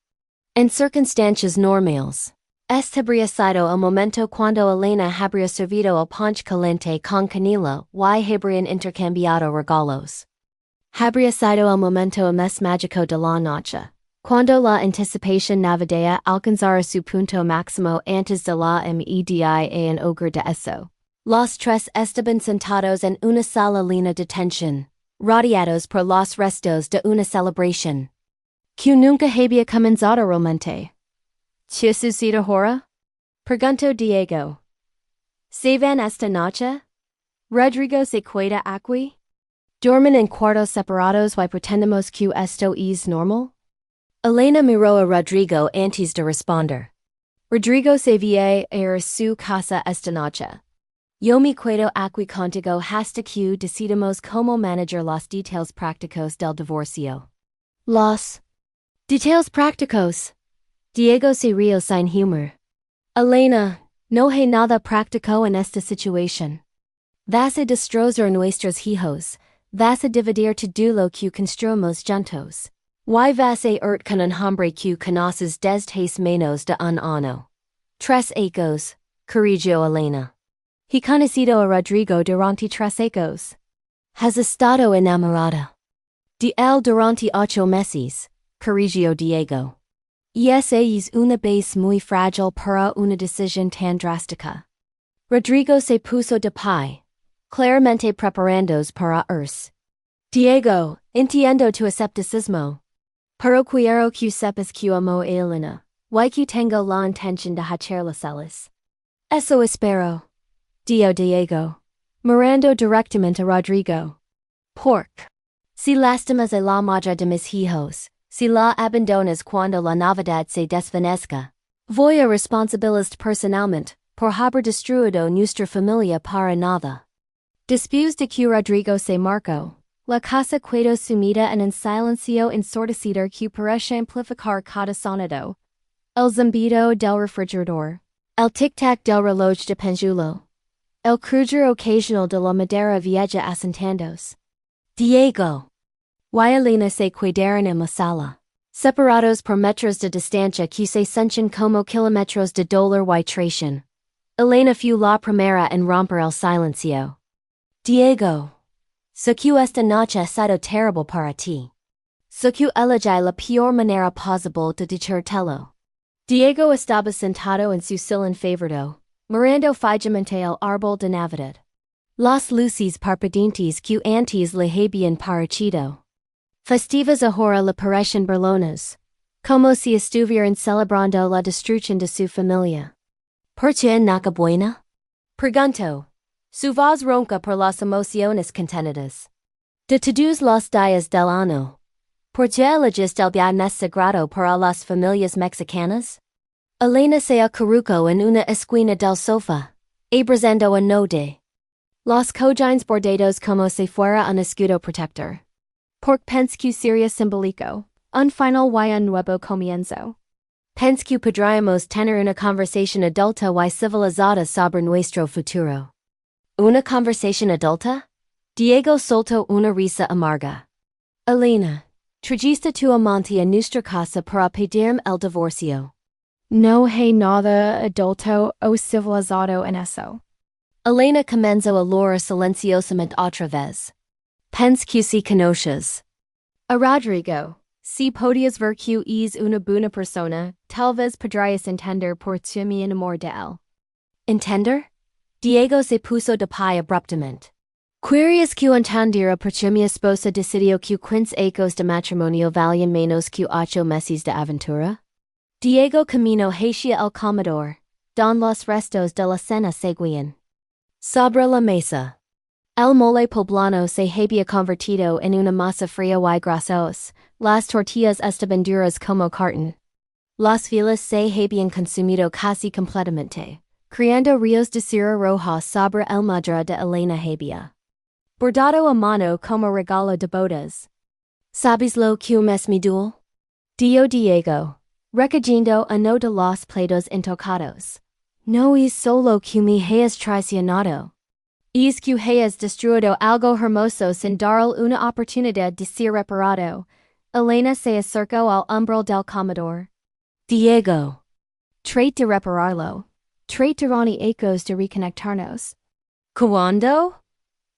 En circunstancias normales, habría sido el momento cuando Elena habría servido el punch caliente con canela y habrían intercambiado regalos. Habría sido el momento más mágico de la noche, cuando la anticipación navideña alcanzara su punto máximo antes de la media en hogar de eso. Los tres estaban sentados en una sola línea de tensión, rodeados por los restos de una celebración que nunca había comenzado realmente. ¿Qué sucede ahora? Preguntó Diego. ¿Se van esta noche? Rodrigo se queda aquí. ¿Duermen en cuartos separados y pretendemos que esto es normal? Elena miró a Rodrigo antes de responder. Rodrigo se va a su casa esta noche. Yo me quedo aquí contigo hasta que decidamos cómo manejar los detalles prácticos del divorcio. Los detalles prácticos. Diego se rió sin humor. Elena, no hay nada práctico en esta situación. Vas a destrozar nuestros hijos, vas a dividir todo lo que construimos juntos. Y vas a ir con un hombre que conoces desde hace menos de un año. Tres ecos, corrigió Elena. He conocido a Rodrigo durante 3 ecos. Has estado enamorada de él durante 8 meses, corrigió Diego. Y esa es una base muy frágil para una decisión tan drástica. Rodrigo se puso de pie, claramente preparándose para irse. Diego, entiendo tu escepticismo. Pero quiero que sepas que amo a Elena, y que tengo la intención de hacerla feliz. Eso espero. Dijo Diego, mirando directamente a Rodrigo. Porque, si lastimas a la madre de mis hijos, si la abandonas cuando la Navidad se desvanezca, voy a responsabilizar personalmente por haber destruido nuestra familia para nada. Después de que Rodrigo se marcó, la casa quedó sumida en un silencio ensordecido que parece amplificar cada sonido. El zumbido del refrigerador, el tic-tac del reloj de péndulo, el crujir ocasional de la madera vieja asentándose. Diego y Elena se quedaron en la sala, separados por metros de distancia que se sienten como kilómetros de dolor y traición. Elena fue la primera en romper el silencio. Diego, sé que esta noche ha sido terrible para ti. Sé que elegí la peor manera posible de decírtelo. Diego estaba sentado en su sillón favorito, mirando fijamente el árbol de Navidad. Las luces parpadeantes que antes le habían parecido festivas ahora le parecen burlonas, como si estuvieran celebrando la destrucción de su familia. ¿Por qué Nochebuena? Preguntó. Su voz ronca por las emociones contenidas. De todos los días del año, ¿por qué eliges el día más sagrado para las familias mexicanas? Elena se acurrucó en una esquina del sofá, abrazando un de los cojines bordados como si fuera un escudo protector. Porque pense que sería simbólico, un final y un nuevo comienzo. Pense que podríamos tener una conversación adulta y civilizada sobre nuestro futuro. ¿Una conversación adulta? Diego soltó una risa amarga. Elena, trajiste tu amante a nuestra casa para pedirme el divorcio. No hay nada adulto o civilizado en eso. Elena comenzó a hablar silenciosamente otra vez. Pense que si conoces a Rodrigo, si podías ver que es una buena persona, tal vez podrías entender por qué me enamoré de él. ¿Entender? Diego se puso de pie abruptamente. ¿Querías que entendiera por qué mi esposa decidió que 15 ecos de matrimonio valían menos que 8 meses de aventura? Diego caminó hacia el comedor, donde los restos de la cena seguían. Sobre la mesa, el mole poblano se había convertido en una masa fría y grasosa, las tortillas estaban duras como cartón. Las filas se habían consumido casi completamente, creando ríos de cera roja sobre el madera de Elena había Bordado a mano como regalo de bodas. Sabes lo que mes mi duel? Dio Diego. Recogiendo uno de los platos intocados. No es solo que me hayas traicionado. Es que hayas destruido algo hermoso sin darle una oportunidad de ser reparado. Elena se acercó al umbral del comedor. Diego. Trate de repararlo. Trate de Ronnie ecos de reconectarnos. ¿Cuándo?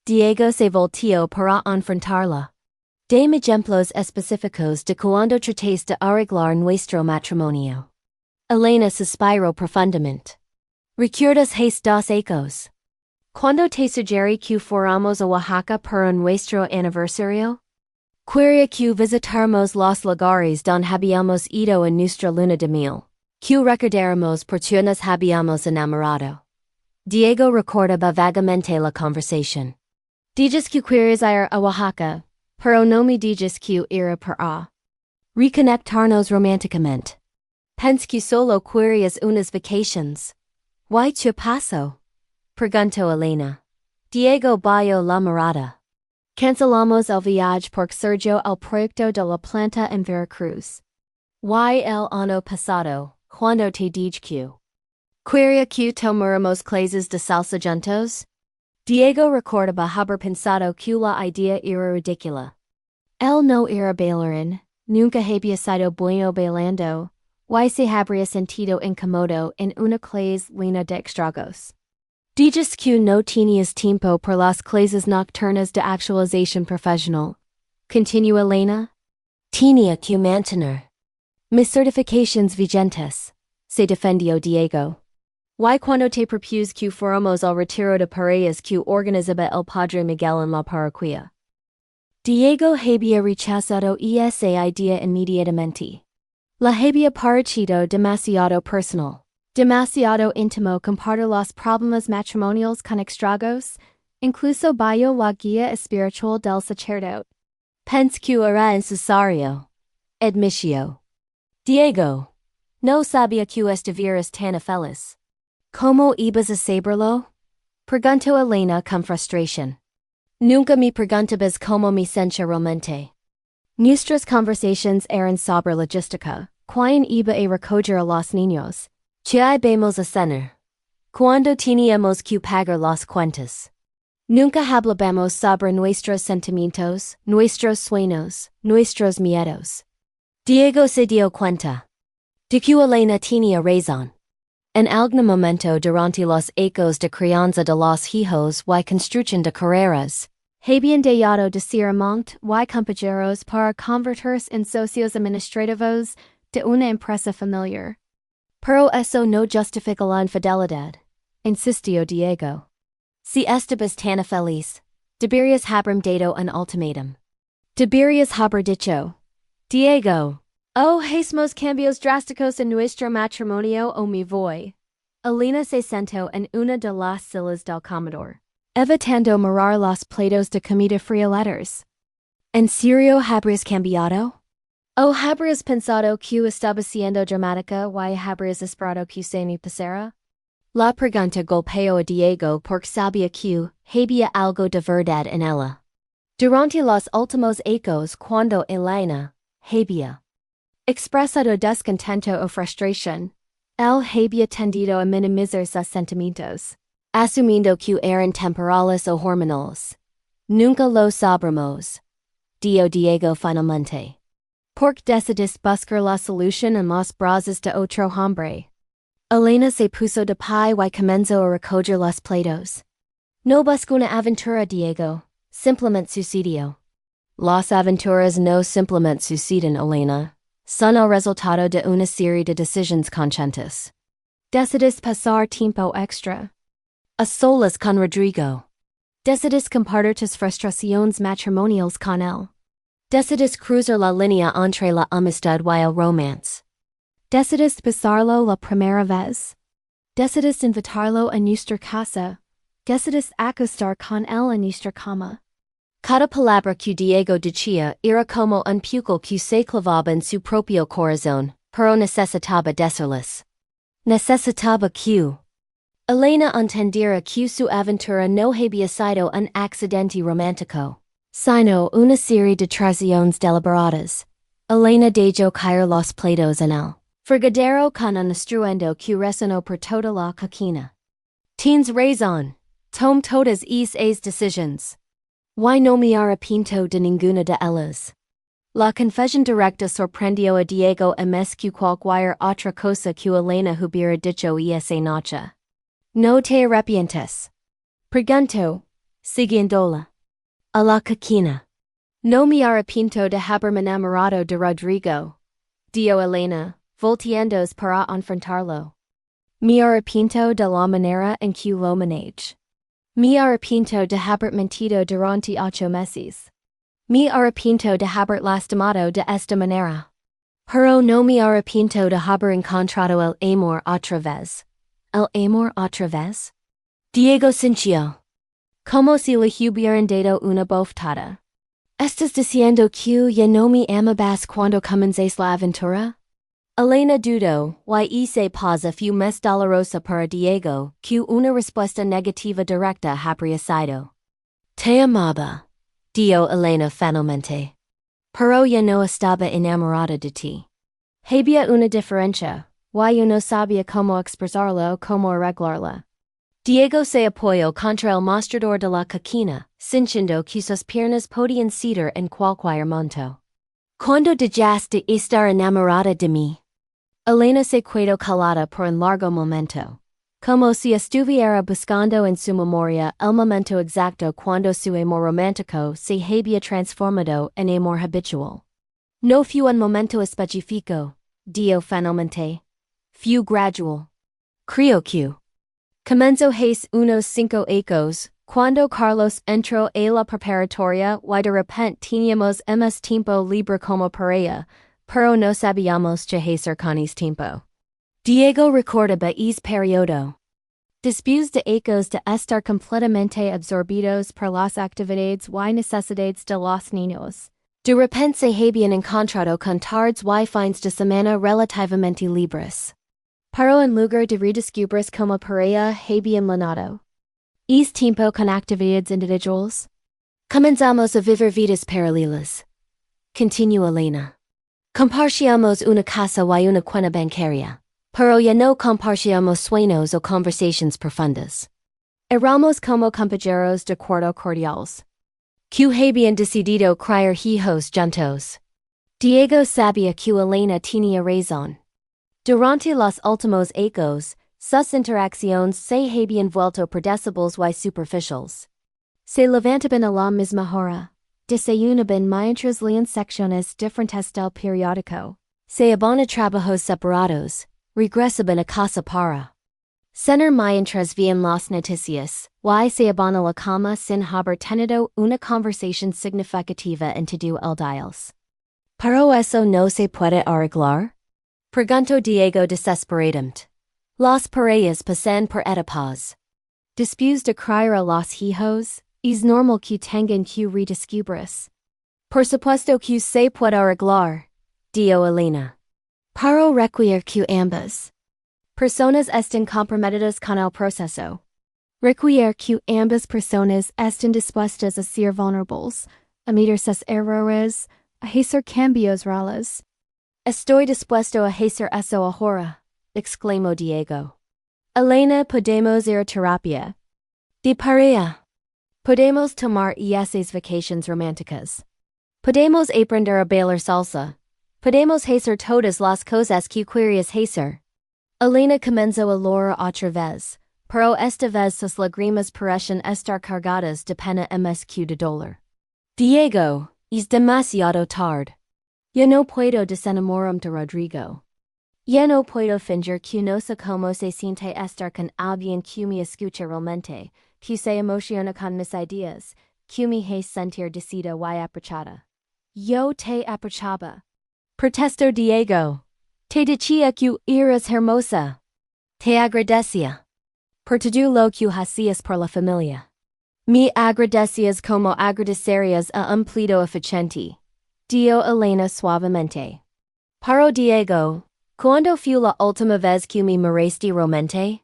Diego se volteó para enfrentarla. Dame ejemplos específicos de cuando trates de arreglar nuestro matrimonio. Elena suspiró profundamente. ¿Recuerdas dos ecos? Cuando te sugerí que fuéramos a Oaxaca para nuestro aniversario? Quería que visitáramos los lugares donde habíamos ido en nuestra luna de miel. Que recordáramos por qué nos habíamos enamorado. Diego recordaba vagamente la conversación. Dices que quieres ir a Oaxaca, pero no me dices que ir para reconectarnos románticamente. Pensé que solo querías unas vacaciones. ¿Qué te pasó? Preguntó Elena. Diego bajó la mirada. Cancelamos el viaje porque surgió el proyecto de la planta en Veracruz. Y el año pasado, cuando te dije que quería que tomáramos clases de salsa juntos? Diego recordaba haber pensado que la idea era ridícula. Él no era bailarín, nunca había sido bueno bailando, y se habría sentido incómodo en una clase llena de extragos. Dices que no tenías tiempo para las clases nocturnas de actualización profesional. Continuó Elena. Tenía que mantener mis certificaciones vigentes, se defendió Diego. Y cuando te propuse que fuéramos al retiro de parejas que organizaba el Padre Miguel en la parroquia. Diego había rechazado esa idea inmediatamente. La había parecido demasiado personal. Demasiado íntimo compartir los problemas matrimoniales con extragos, incluso bajo la guía espiritual del sacerdote. Pensé que era necesario. Admitió. Diego. No sabía que estuvieras tan feliz. ¿Cómo ibas a saberlo? Preguntó Elena con frustración. Nunca me preguntabas cómo me sentía realmente. Nuestras conversaciones eran sobre logística, quién iba a recoger a los niños. ¿Qué íbamos a cenar? ¿Cuándo teníamos que pagar las cuentas? Nunca hablamos sobre nuestros sentimientos, nuestros sueños, nuestros miedos. Diego se dio cuenta de que Elena tenía razón. En algún momento durante los ecos de crianza de los hijos y construcción de carreras, habían dejado de ser amante y compañeros para convertirse en socios administrativos de una empresa familiar. Pero eso no justifica la infidelidad, insistió Diego. Si estabas tan feliz, deberías haber dado un ultimátum. Deberías haber dicho, Diego. Oh, hacemos cambios drásticos en nuestro matrimonio o me voy. Elena se sentó en una de las sillas del comedor, evitando mirar los platos de comida fría letters. ¿En serio habrías cambiado? ¿O habrías pensado que estaba siendo dramática y habrías esperado que se me pasara? La pregunta golpeó a Diego porque sabía que había algo de verdad en ella. Durante los últimos ecos cuando Elena había expresado descontento o frustración, él había tendido a minimizar sus sentimientos, asumiendo que eran temporales o hormonales. Nunca lo sabremos, dijo Diego finalmente. Porque decidiste buscar la solución en los brazos de otro hombre. Elena se puso de pie y comenzó a recoger los platos. No busco una aventura, Diego, simplemente sucedió. Las aventuras no simplemente suceden, Elena. Son el resultado de una serie de decisiones conscientes. Decidiste pasar tiempo extra a solas con Rodrigo. Decidiste compartir tus frustraciones matrimoniales con él. Decidiste cruzar la línea entre la amistad y el romance. Decidiste besarlo la primera vez. Decidiste invitarlo a nuestra casa. Decidiste acostar con él en nuestra cama. Cada palabra que Diego decía era como un puñal que se clavaba en su propio corazón, pero necesitaba decirlas. Necesitaba que Elena entendera que su aventura no había sido un accidente romántico, sino una serie de traiciones deliberadas. Elena dejó caer los platos en el fregadero con un estruendo que resonó por toda la cocina. Tienes razón. Tome todas esas decisions. Why no me arrepiento de ninguna de ellas. La confesión directa sorprendió a Diego y más que cualquier otra cosa que Elena hubiera dicho esa noche. No te arrepientes. Preguntó, siguiéndola. A la cocina. No me arrepiento de haberme enamorado de Rodrigo, dijo Elena, volteándose para enfrentarlo. Me arrepiento de la manera en que lo manejé. Me arrepiento de haber mentido durante 8 meses. Me arrepiento de haber lastimado de esta manera. Pero no me arrepiento de haber encontrado el amor otra vez. ¿El amor otra vez? Diego sintió. Como si le hubieran dado una bofetada. ¿Estás diciendo que ya no me amabas cuando comences la aventura? Elena dudó, y se pausa fue más dolorosa para Diego que una respuesta negativa directa habría sido. Te amaba, dijo Elena finalmente. Pero ya no estaba enamorada de ti. Había una diferencia, yo no sabía cómo expresarla o cómo arreglarla. Diego se apoyó contra el mostrador de la cocina, sintiendo que sus piernas podían ceder en cualquier momento. ¿Cuándo dejaste de estar enamorada de mí? Elena se quedó calada por un largo momento, como si estuviera buscando en su memoria el momento exacto cuando su amor romántico se había transformado en amor habitual. No fue un momento específico, dijo finalmente. Fue gradual. Creo que comenzó hace unos 5 años, cuando Carlos entró a la preparatoria y de repente teníamos más tiempo libre como pareja, pero no sabíamos qué hacer con ese tiempo. Diego recordaba ese periodo. Después de años de estar completamente absorbidos por las actividades y necesidades de los niños, de repente se habían encontrado con tardes y fines de semana relativamente libres. Pero en lugar de redescubrirse como pareja habían llenado ese tiempo con actividades individuales. Comenzamos a vivir vidas paralelas, continuó Elena. Compartíamos una casa y una cuenta bancaria, pero ya no compartíamos sueños o conversaciones profundas. Éramos como compañeros de cuarto cordiales, que habían decidido criar hijos juntos. Diego sabía que Elena tenía razón. Durante los últimos años, sus interacciones se habían vuelto predecibles y superficiales. Se levantaban a la misma hora. Desayunaban mientras leían secciones diferentes del periódico. Se iban a trabajos separados. Regresaban a casa para cenar mientras veían las noticias. Y se iban a la cama sin haber tenido una conversación significativa en todo el día. ¿Pero eso no se puede arreglar? Preguntó Diego desesperadamente. Las parejas pasan por etapas. Después de criar a los hijos, es normal que tengan que redescubrirse. Por supuesto que se puede arreglar, dijo Elena. Pero requiere que ambas personas estén comprometidas con el proceso. Requiere que ambas personas estén dispuestas a ser vulnerables, a medir sus errores, a hacer cambios reales. Estoy dispuesto a hacer eso ahora, exclamó Diego. Elena, podemos ir a terapia. De pareja. Podemos tomar esas vacaciones románticas. Podemos aprender a bailar salsa. Podemos hacer todas las cosas que querías hacer. Elena comenzó a llorar otra vez, pero esta vez sus lágrimas parecen estar cargadas de pena más que de dolor. Diego, es demasiado tarde. Ya no puedo desenamorarme de Rodrigo. Ya no puedo fingir que no sé cómo se siente estar con alguien que me escucha realmente, que se emociona con mis ideas, que me hace sentir decidida y aprovechada. Yo te aprovechaba. Protestó Diego. Te decía que eras hermosa. Te agradecía por todo lo que hacías por la familia. Me agradecías como agradecerías a un pleito eficiente, dijo Elena suavemente. Pero Diego, ¿cuándo fue la última vez que me miraste realmente?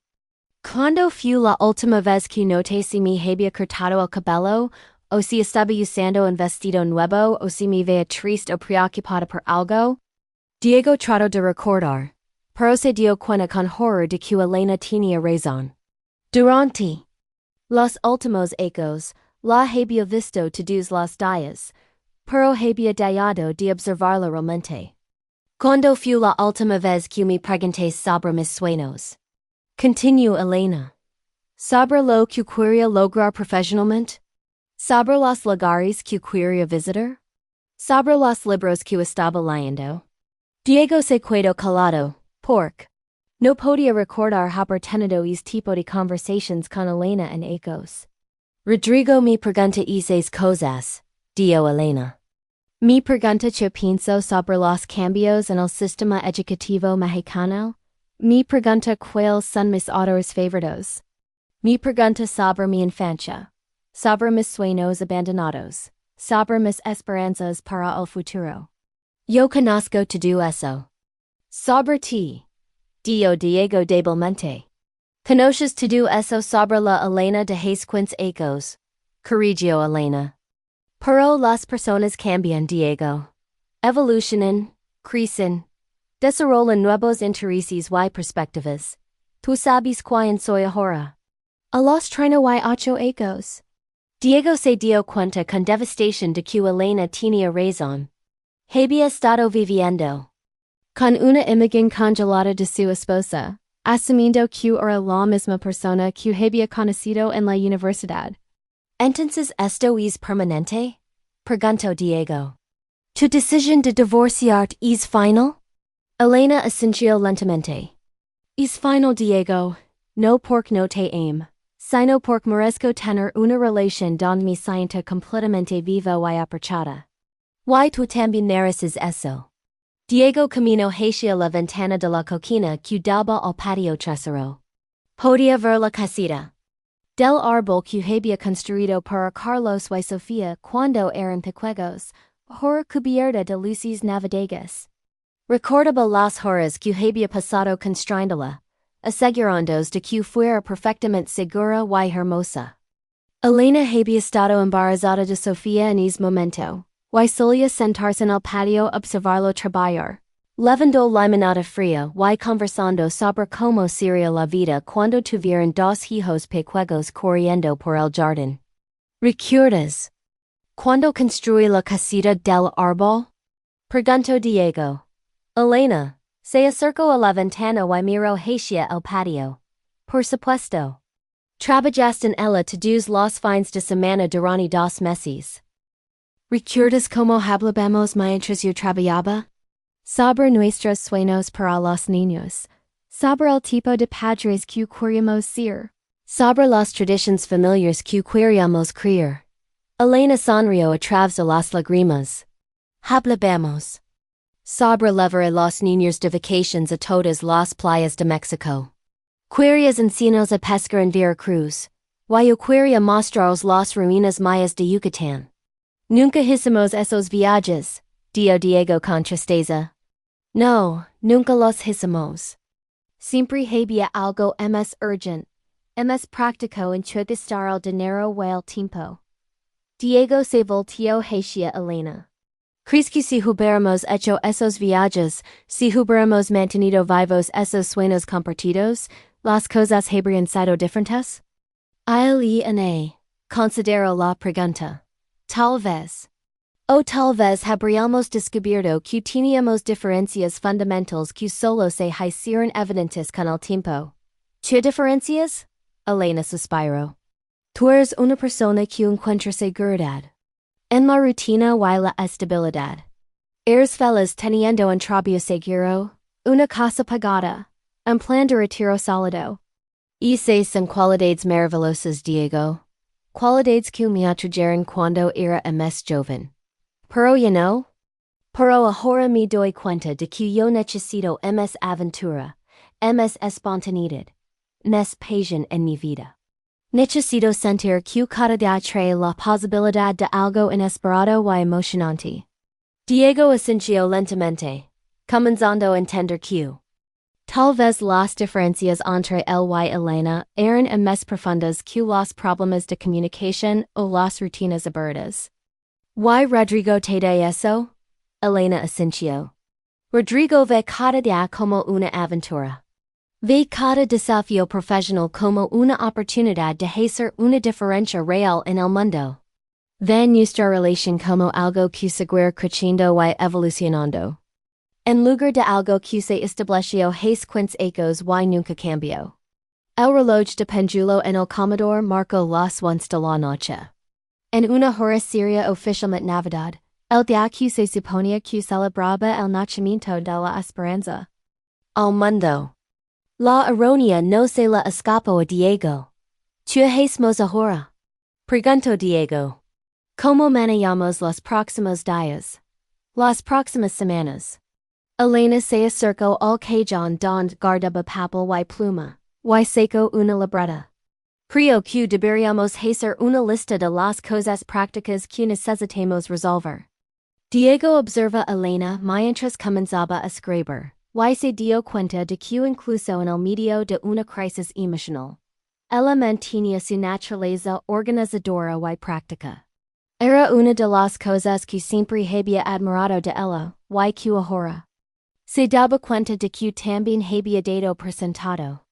Cuando fue la última vez que noté si me había cortado el cabello, o si estaba usando un vestido nuevo, o si me veía triste o preocupada por algo? Diego trató de recordar, pero se dio cuenta con horror de que Elena tenía razón. Durante los últimos ecos, la había visto todos los días, pero había dejado de observarla realmente. Cuando fue la última vez que me pregunté sobre mis sueños? Continuó Elena. ¿Sobre lo que quería lograr profesionalmente? ¿Sobre los lugares que quería visitar? ¿Sobre los libros que estaba leyendo? Diego se quedó callado, porque no podía recordar haber tenido este tipo de conversations con Elena en ecos. Rodrigo me pregunta esas cosas, dijo Elena. Me pregunta qué pienso sobre los cambios en el sistema educativo mexicano. Me pregunta cuáles son mis autores favoritos. Me pregunta sobre mi infancia, sobre mis sueños abandonados, sobre mis esperanzas para el futuro. Yo conozco todo eso. Sobre ti, dijo Diego débilmente. ¿Conoces todo eso sobre la Elena de Quince ecos? Corrigió Elena. Pero las personas cambian, Diego. Evolucionan, crecen, desarrollan nuevos intereses y perspectivas. ¿Tú sabes quién soy ahora? A los 38 ecos. Diego se dio cuenta con devastación de que Elena tenía razón. Había estado viviendo con una imagen congelada de su esposa, asumiendo que era la misma persona que había conocido en la universidad. ¿Entonces esto es permanente? Preguntó Diego. ¿Tu decisión de divorciarte es final? Elena asintió lentamente. Es final, Diego, no porque no te amo, sino porque merezco tener una relación donde me sienta completamente viva y apreciada. ¿Y tú también mereces eso? Diego caminó hacia la ventana de la cocina que daba al patio trasero. Podía ver la casita del árbol que había construido para Carlos y Sofía cuando eran pequeños, ahora cubierta de luces navideñas. Recordaba las horas que había pasado construyéndola, asegurándose de que fuera perfectamente segura y hermosa. Elena había estado embarazada de Sofía en ese momento, y solía sentarse en el patio a observarlo trabajar, levando limonada fría y conversando sobre cómo sería la vida cuando tuvieran dos hijos pequeños corriendo por el jardín. ¿Recuerdas cuando construí la casita del árbol? Preguntó Diego. Elena se acercó a la ventana y miró hacia el patio. Por supuesto. Trabajaste en ella todos los fines de semana durante 2 meses. ¿Recuerdas cómo hablábamos mientras yo trabajaba? Sobre nuestros sueños para los niños. Sobre el tipo de padres que queríamos ser. Sobre las tradiciones familiares que queríamos crear. Elena sonrió a través de las lágrimas. Hablábamos sobre llevar a los niños de vacaciones a todas las playas de México. Querías enseñarnos a pescar en Veracruz. Y yo quería mostraros las ruinas mayas de Yucatán. Nunca hicimos esos viajes, dijo Diego con tristeza. No, nunca los hicimos. Siempre había algo más urgent, más práctico en gastar el dinero y el tiempo. Diego se volteó hacia Elena. ¿Crees que si hubiéramos hecho esos viajes, si hubiéramos mantenido vivos esos sueños compartidos, las cosas habrían sido diferentes? Elena consideró la pregunta. Tal vez. O tal vez habríamos descubierto que teníamos diferencias fundamentales que solo se hicieron evidentes con el tiempo. ¿Qué diferencias? Elena suspiró. Tú eres una persona que encuentra seguridad en la rutina y la estabilidad. Eres feliz teniendo un trabajo seguro, una casa pagada, un plan de retiro sólido. Esas son cualidades maravillosas, Diego. Cualidades que me atrajeron cuando era más joven. Pero ya no. Pero ahora me doy cuenta de que yo necesito más aventura, más espontaneidad, más pasión en mi vida. Necesito sentir que cada día trae la posibilidad de algo inesperado y emocionante. Diego asintió lentamente, comenzando a entender que Tal vez las diferencias entre él y Elena eran en más profundas que los problemas de comunicación o las rutinas aburridas. ¿Y Rodrigo te de eso? Elena asintió. Rodrigo ve cada día como una aventura. Ve cada desafío profesional como una oportunidad de hacer una diferencia real en el mundo. Ve nuestra relación como algo que seguir creciendo y evolucionando. En lugar de algo que se estableció hace 15 años y nunca cambió. El reloj de péndulo en el comedor marcó las 11 de la noche. En una hora seria oficialmente Navidad, el día que se suponía que celebraba el nacimiento de la esperanza. Al mundo. La ironía no se le escapó a Diego. ¿Tú hacemos ahora? Preguntó Diego. ¿Cómo manejamos los próximos días? Las próximas semanas. Elena se acercó al cajón donde guardaba papel y pluma, y sacó una libreta. Creo que deberíamos hacer una lista de las cosas prácticas que necesitamos resolver. Diego observa a Elena mientras comenzaba a escribir, y se dio cuenta de que incluso en el medio de una crisis emocional, ella mantenía su naturaleza organizadora y práctica. Era una de las cosas que siempre había admirado de ella, y que ahora se daba cuenta de que también había dado por sentado.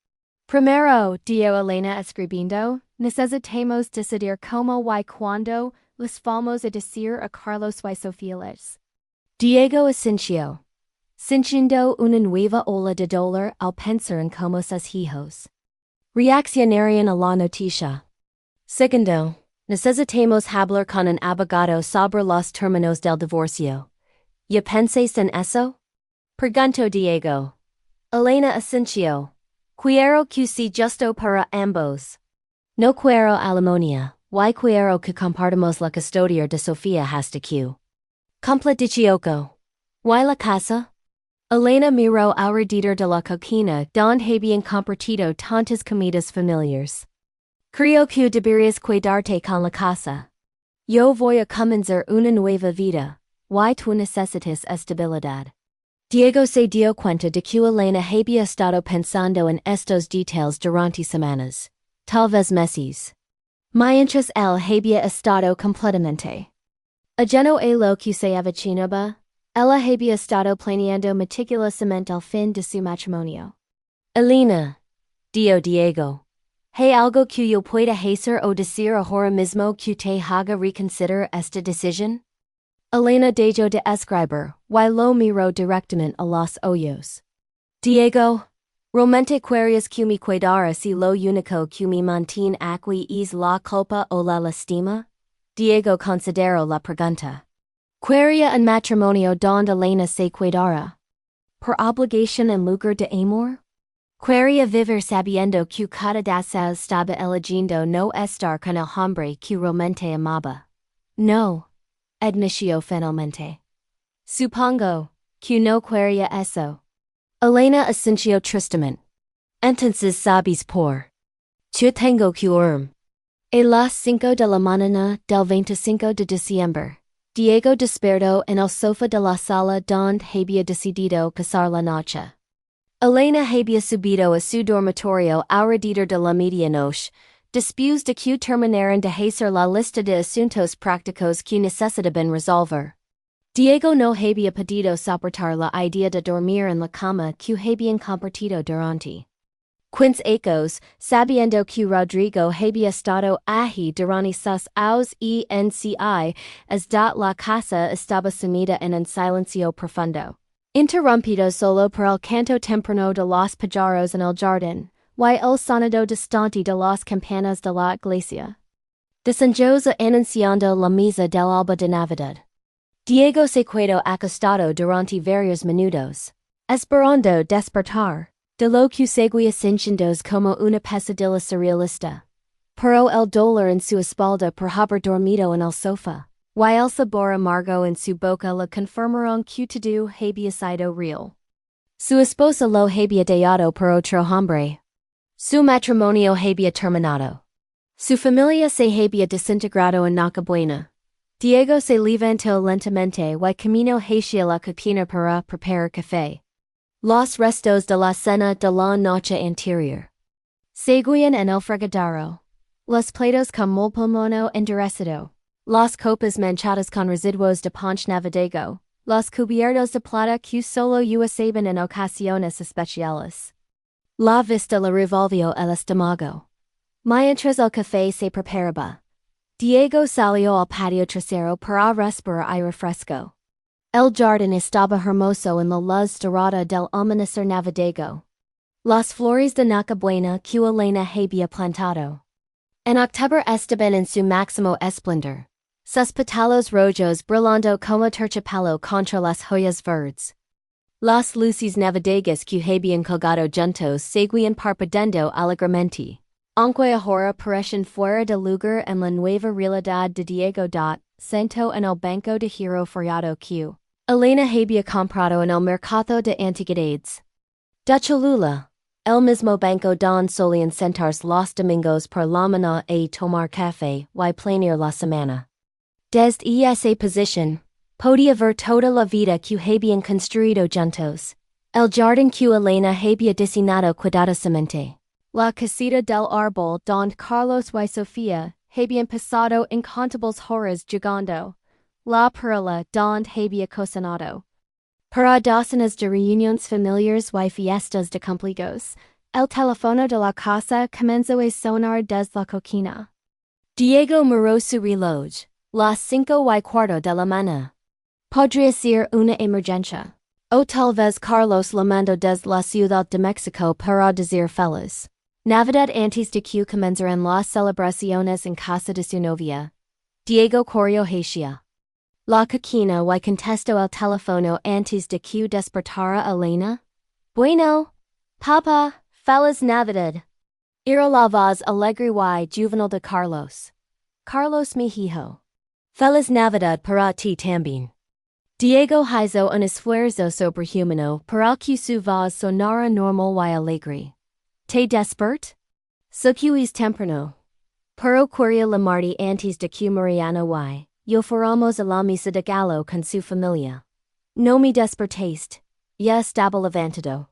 Primero, dio Elena escribiendo, necesitamos decidir cómo y cuándo les vamos a decir a Carlos y Sofía. Diego asintió, sintiendo una nueva ola de dolor al pensar en cómo sus hijos reaccionarían a la noticia. Segundo, necesitamos hablar con un abogado sobre los términos del divorcio. ¿Ya pensáis en eso? Preguntó Diego. Elena asintió. Quiero que sea justo para ambos. No quiero alamonia, y quiero que compartamos la custodia de Sofía hasta que cumpla 18. ¿Y la casa? Elena miró alrededor de la cocina donde habían compartido tantas comidas familiares. Creo que deberías cuidarte con la casa. Yo voy a comenzar una nueva vida, y tú necesitas estabilidad. Diego se dio cuenta de que Elena había estado pensando en estos detalles durante semanas, tal vez meses. Mientras él había estado completamente ajeno a lo que se avecinaba, ella había estado planeando meticulosamente el fin de su matrimonio. Elena, dio Diego, ¿hay algo que yo pueda hacer o decir ahora mismo que te haga reconsiderar esta decisión? Elena dejó de escribir, y lo miró directamente a los ojos. Diego, realmente querías que me cuidara si lo único que me mantiene aquí es la culpa o la lastima? Diego consideró la pregunta. ¿Quería un matrimonio donde Elena se cuidara por obligación en lugar de amor? ¿Quería vivir sabiendo que cada deseo estaba eligiendo no estar con el hombre que realmente amaba? No. Admitió finalmente. Supongo que no quería eso. Elena asintió tristemente. Entonces sabes por. Yo tengo que irme. A las 5 de la mañana del 25 de diciembre, Diego despertó en el sofá de la sala donde había decidido pasar la noche. Elena había subido a su dormitorio alrededor de la medianoche, después de que terminaran de hacer la lista de asuntos prácticos que necesitaban resolver. Diego no había podido soportar la idea de dormir en la cama que habían compartido durante 15 años, sabiendo que Rodrigo había estado allí durante sus es dat la casa estaba sumida en un silencio profundo, interrumpido solo por el canto temprano de los pájaros en el jardín, y el sonido distante de las campanas de la iglesia. Desenjosa anunciando la misa del alba de Navidad. Diego se quedó acostado durante varios minutos, esperando despertar, de lo que seguía sintiéndose como una pesadilla surrealista. Pero el dolor en su espalda por haber dormido en el sofá, y el sabor amargo en su boca le confirmaron que todo había sido real. Su esposa lo había dejado por otro hombre. Su matrimonio había terminado. Su familia se había desintegrado en Nochebuena. Diego se levantó lentamente y caminó hacia la cocina para preparar café. Los restos de la cena de la noche anterior. Seguían en el fregadero. Los platos con molpomono endurecido. Las copas manchadas con residuos de punch navideño. Los cubiertos de plata que solo usaban en ocasiones especiales. La vista le revolvió el estómago. Mientras el café se preparaba, Diego salió al patio trasero para respirar aire fresco. El jardín estaba hermoso en la luz dorada del amanecer navideño. Las flores de Nochebuena que Elena había plantado en octubre estaban en su máximo esplendor, sus pétalos rojos brillando como terciopelo contra las hojas verdes. Las luces navideñas que habían colgado juntos seguían parpadeando alegremente, aunque ahora parecen fuera de lugar en la nueva realidad de Diego. Sentó en el banco de hierro forrado que Elena había comprado en el mercado de antigüedades de Cholula, el mismo banco donde solían sentarse los domingos por la mañana a tomar café y planear la semana. Desde esa posición, podía ver toda la vida que habían construido juntos, el jardín que Elena había diseñado cuidadosamente, la casita del árbol donde Carlos y Sofía habían pasado incontables horas jugando, la perla donde había cocinado. Para docenas de reuniones familiares y fiestas de cumpleaños, el teléfono de la casa comenzó a sonar desde la cocina. Diego miró su reloj, las 5:15 de la mañana. Podría ser una emergencia. O tal vez Carlos lo mandó desde la Ciudad de México para decir feliz Navidad antes de que comenzaran las celebraciones en casa de su novia. Diego corrió hacia la cocina y contestó el teléfono antes de que despertara Elena. Bueno, papá, feliz Navidad. Era la voz alegre y juvenil de Carlos. Carlos mi hijo. Feliz Navidad para ti también. Diego hizo un esfuerzo sobrehumano para que su voz sonara normal y alegre. ¿Te despert? Sé que es temprano. Pero quería llamarte antes de que Mariana y yo fuéramos a la mesa de galo con su familia. No me despertaste. Ya estaba levantado.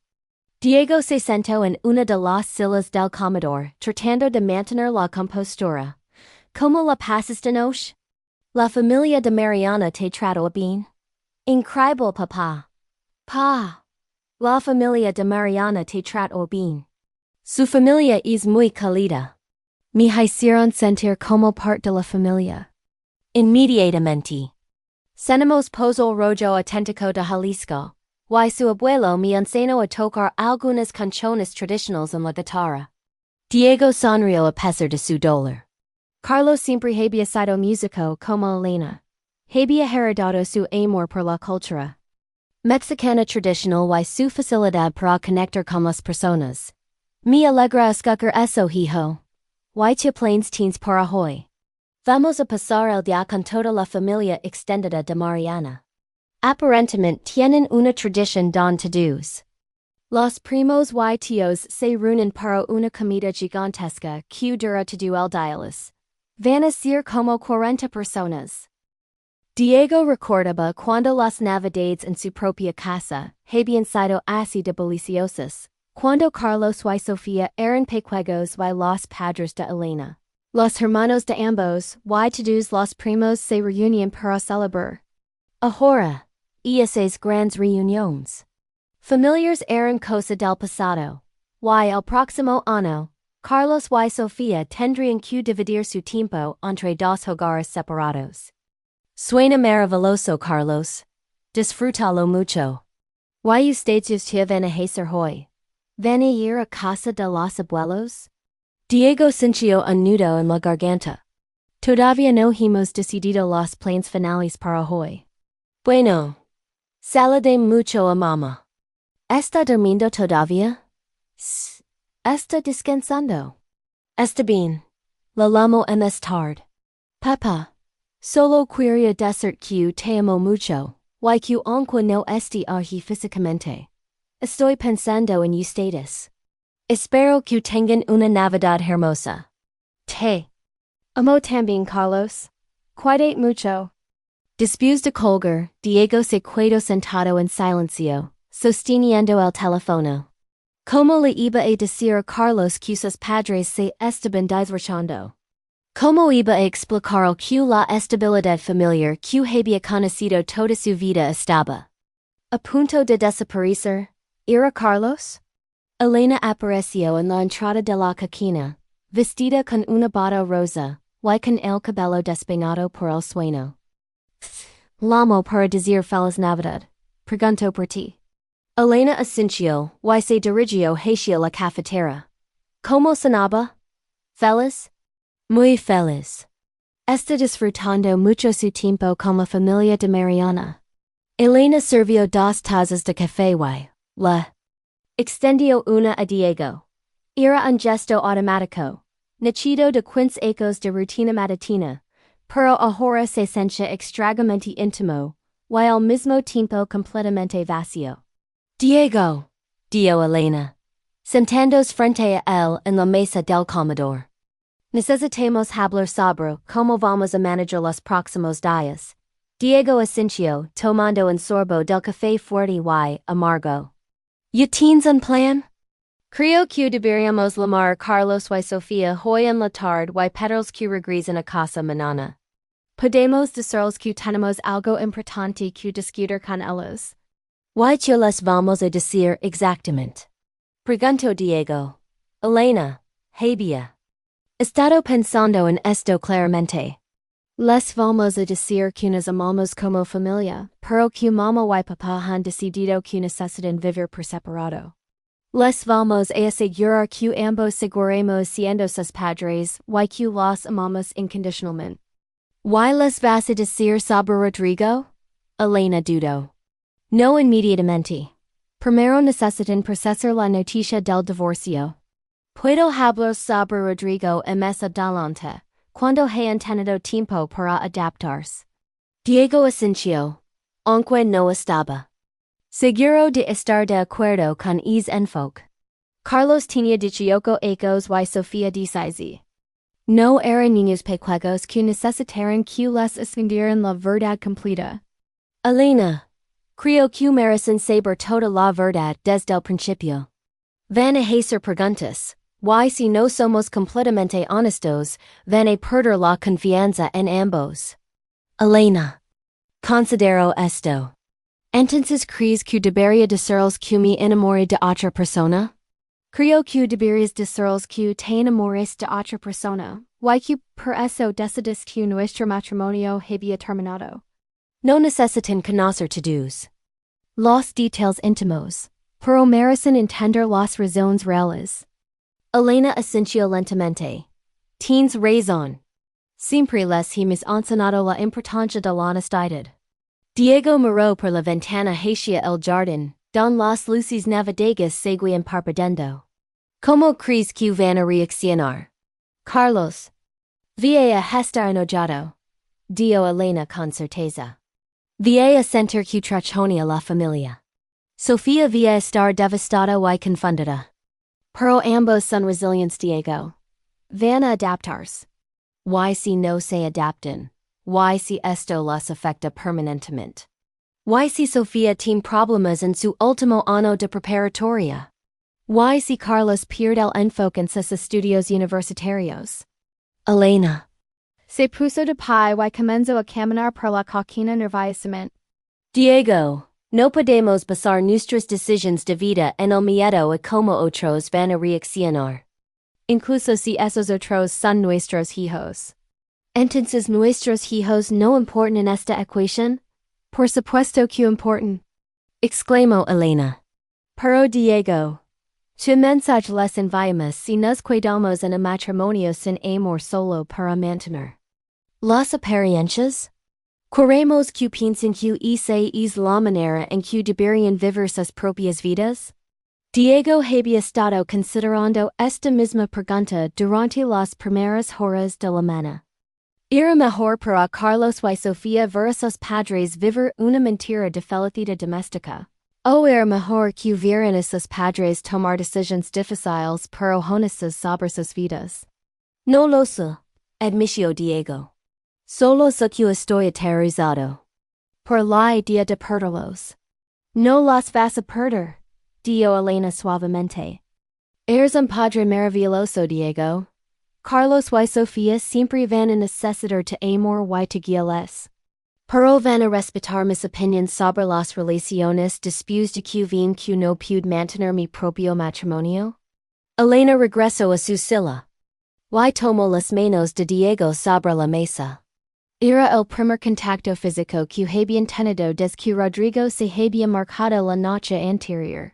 Diego se sentó en una de las sillas del comedor, tratando de mantener la compostura. ¿Cómo la pasaste noche? La familia de Mariana te trató bien. Increíble, papá. Pa. La familia de Mariana te trató bien. Su familia es muy querida. Me hicieron sentir como parte de la familia. Inmediatamente. Cenamos pozol rojo auténtico de Jalisco, y su abuelo me enseñó a tocar algunas canciones tradicionales en la guitarra. Diego sonrió a pesar de su dolor. Carlos siempre había sido músico como Elena. Había heredado su amor por la cultura mexicana tradicional y su facilidad para conectar con las personas. Me alegra escuchar eso, hijo. Y te planes tienes para hoy. Vamos a pasar el día con toda la familia extendida de Mariana. Aparentemente tienen una tradición donde todos los primos y tíos se reúnen para una comida gigantesca que dura todo el día. Van a ser como 40 personas. Diego recordaba cuando las navidades en su propia casa habían sido así de deliciosas, cuando Carlos y Sofía eran pequeños y los padres de Elena. Los hermanos de ambos y todos los primos se reunían para celebrar. Ahora, esas grandes reuniones familiares eran cosa del pasado, y el próximo año, Carlos y Sofía tendrían que dividir su tiempo entre dos hogares separados. Suena maravilloso, Carlos. Disfrútalo mucho. ¿Y ustedes qué van a hacer hoy? ¿Van a ir a casa de los abuelos? Diego sintió un nudo en la garganta. Todavía no hemos decidido los planes finales para hoy. Bueno. Salude mucho a mamá. ¿Está durmiendo todavía? Está descansando. Está bien. La llamo más tarde. Papá. Solo quería decir que te amo mucho, y que aunque no esté aquí físicamente, estoy pensando en ustedes. Espero que tengan una Navidad hermosa. Te amo también, Carlos. Cuídate mucho. Después de colgar, Diego se quedó sentado en silencio, sosteniendo el teléfono. Como le iba a decir Carlos que sus padres se estaban divorciando. Como iba a explicar que la estabilidad familiar que había conocido toda su vida estaba a punto de desaparecer. ¿Era Carlos? Elena apareció en la entrada de la cocina, vestida con una bata rosa, y con el cabello despeinado por el sueño. Llamo para decir feliz Navidad. Pregunto por ti. Elena asintió, y se dirigió hacia la cafetera. ¿Cómo cenaba? ¿Feliz? Muy feliz. Está disfrutando mucho su tiempo con la familia de Mariana. Elena sirvió dos tazas de café y la extendió una a Diego. Era un gesto automático, nacido de Quince ecos de rutina matutina, pero ahora se sentía extrañamente íntimo, y al mismo tiempo completamente vacío. Diego, dijo Elena, sentándose frente a él en la mesa del comedor. Necesitamos hablar sobre cómo vamos a manejar los próximos días. Diego asintió, tomando un sorbo del café fuerte y amargo. ¿Ya tienes un plan? Creo que deberíamos llamar a Carlos y Sofía hoy en la tarde y pedirles que regresen a casa mañana. Podemos decirles que tenemos algo importante que discutir con ellos. ¿Y qué les vamos a decir exactamente? Preguntó Diego. Elena, había estado pensando en esto claramente. Les vamos a decir que nos amamos como familia, pero que mamá y papá han decidido que necesitan vivir por separado. Les vamos a asegurar que ambos seguiremos siendo sus padres y que los amamos incondicionalmente. ¿Y les vas a decir sobre Rodrigo? Elena dudó. No inmediatamente. Primero necesitan procesar la noticia del divorcio. Puedo hablar sobre Rodrigo en más adelante, cuando hayan tenido tiempo para adaptarse. Diego asintió, aunque no estaba seguro de estar de acuerdo con ese enfoque. Carlos tenía 18 años y Sofía 16. No eran niños pequeños que necesitaran que les escondieran la verdad completa. Elena, creo que merecen saber toda la verdad desde el principio. Van a hacer preguntas, y si no somos completamente honestos, van a perder la confianza en ambos. Elena, considero esto. Entonces crees que debería decirles que me enamoré de otra persona? Creo que deberías decirles que te enamores de otra persona, y que por eso decides que nuestro matrimonio había terminado. No necesitan conocer todos los detalles íntimos, pero merecen entender las razones reales. Elena asintió lentamente. Tienes razón. Siempre les hemos enseñado la importancia de la honestidad. Diego miró por la ventana hacia el jardín, donde las luces navideñas seguían parpadeando. ¿Cómo crees que van a reaccionar? Carlos. Va a estar enojado, dijo Elena con certeza. Va a sentir que traicionó a la familia. Sofía va a estar devastada y confundida. Pero ambos son resilientes, Diego. Van a adaptarse. ¿Y si no se adaptan? ¿Y si esto les afecta permanentemente? ¿Y si Sofía tiene problemas en su último año de preparatoria? ¿Y si Carlos pierde el enfoque en sus estudios universitarios? Elena Se puso de pie y comenzó a caminar por la cocina nerviosamente. Diego, no podemos basar nuestras decisiones de vida en el miedo a cómo otros van a reaccionar. Incluso si esos otros son nuestros hijos. Entonces nuestros hijos no importan en esta ecuación? Por supuesto que importan. Exclamó Elena. Pero Diego, ¿qué mensaje les enviamos si nos quedamos en el matrimonio sin amor solo para mantener las apariencias? Queremos que piensen que esa es la manera en que deberían vivir sus propias vidas? Diego había estado considerando esta misma pregunta durante las primeras horas de la mañana. Era mejor para Carlos y Sofía ver a sus padres vivir una mentira de felicidad doméstica. O era mejor que vieran a sus padres tomar decisiones difíciles pero honestas sobre sus vidas. No lo sé, admitió Diego. Solo sé que estoy aterrorizado por la idea de perderlos. No las vas a perder, dijo Elena suavemente. Eres un padre maravilloso, Diego. Carlos y Sofía siempre van a necesitar tu amor y tu guías. Pero van a respetar mis opinions sobre las relaciones después de que vine que no pude mantener mi propio matrimonio? Elena regresó a su silla. Y tomó las manos de Diego sobre la mesa. Era el primer contacto físico que habían tenido desde que Rodrigo se había marcado la noche anterior.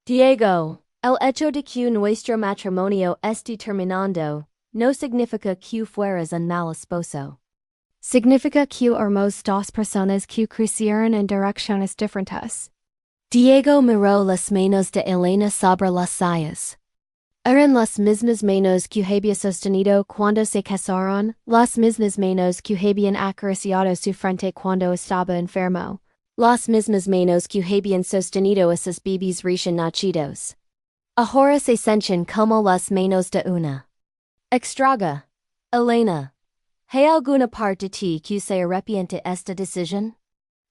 Diego, el hecho de que nuestro matrimonio esté terminando no significa que fueras un mal esposo. Significa que éramos dos personas que crecieron en direcciones diferentes. Diego miró las manos de Elena sobre las sayas. Eran las mismas manos que había sostenido cuando se casaron, las mismas manos que habían acariciado su frente cuando estaba enfermo, las mismas manos que habían sostenido a sus bebés recién nacidos. Ahora se sienten como las manos de una extraga. Elena, ¿hay alguna parte de ti que se arrepiente esta decisión?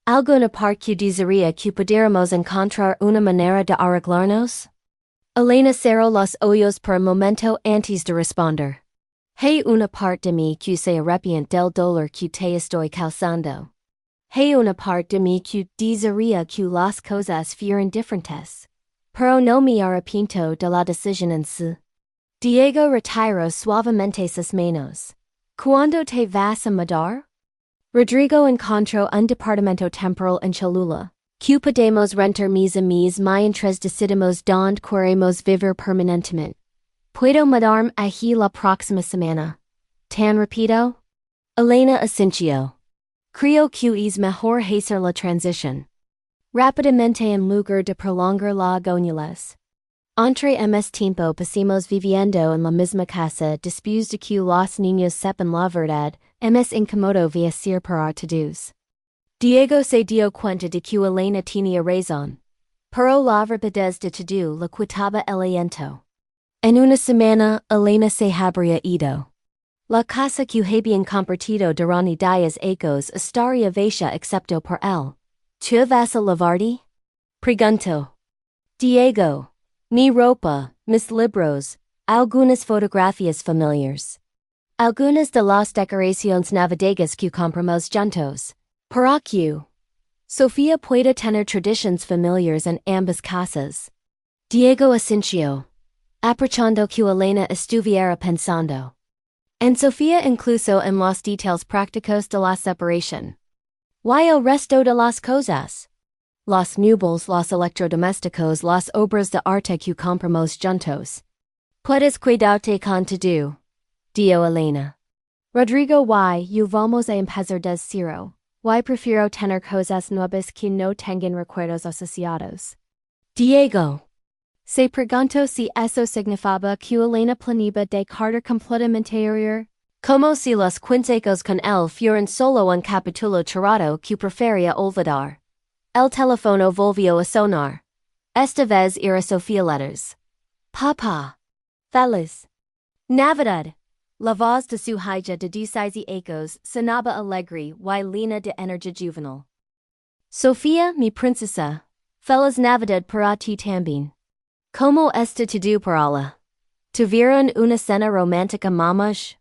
¿Alguna parte que desearía que pudiéramos encontrar una manera de arreglarnos? Elena cerró los ojos por un momento antes de responder. Hay una parte de mí que se arrepiente del dolor que te estoy causando. Hay una parte de mí que desearía que las cosas fueran diferentes. Pero no me arrepiento de la decisión en sí. Diego retiró suavemente sus manos. ¿Cuándo te vas a mudar? Rodrigo encontró un departamento temporal en Cholula. Que podemos rentar mes a mes mientras decidimos donde queremos vivir permanentemente. ¿Puedo mudarme allí la próxima semana? ¿Tan rápido? Elena asintió. Creo que es mejor hacer la transición rápidamente en lugar de prolongar la agonía. Entre más tiempo pasemos viviendo en la misma casa después de que los niños sepan la verdad, más incómodo va a ser para todos. Diego se dio cuenta de que Elena tenía razón. Pero la rapidez de todo le quitaba el aliento. En una semana, Elena se habría ido. La casa que habían compartido durante días ecos estaría vacía excepto por él. ¿Tú vas a lavarte? Preguntó. Diego. Mi ropa, mis libros, algunas fotografías familiares. Algunas de las decoraciones navideñas que compramos juntos. ¿Para qué? Sofía puede tener tradiciones familiares en ambas casas. Diego asintió, aprovechando que Elena estuviera pensando. En Sofía incluso en los detalles prácticos de la separación. ¿Y el resto de las cosas? Los muebles, los electrodomésticos, las obras de arte que compramos juntos. Puedes cuidarte con todo, dijo Elena. Rodrigo y yo vamos a empezar desde cero. Y prefiero tener cosas nuevas que no tengan recuerdos asociados. Diego. Se preguntó si eso significaba que Elena planeaba dejar completamente ir. Como si los consejos con él fueran solo un capítulo tirado que prefería olvidar. El teléfono volvió a sonar. Esta vez era Sofía Letters. Papá. Feliz Navidad. La voz de su hija de 16 ecos sonaba alegre y llena de energía juvenil. Sofía, mi princesa. Feliz Navidad para ti también. ¿Cómo está todo para ella? ¿Tuvieron una cena romántica mamás?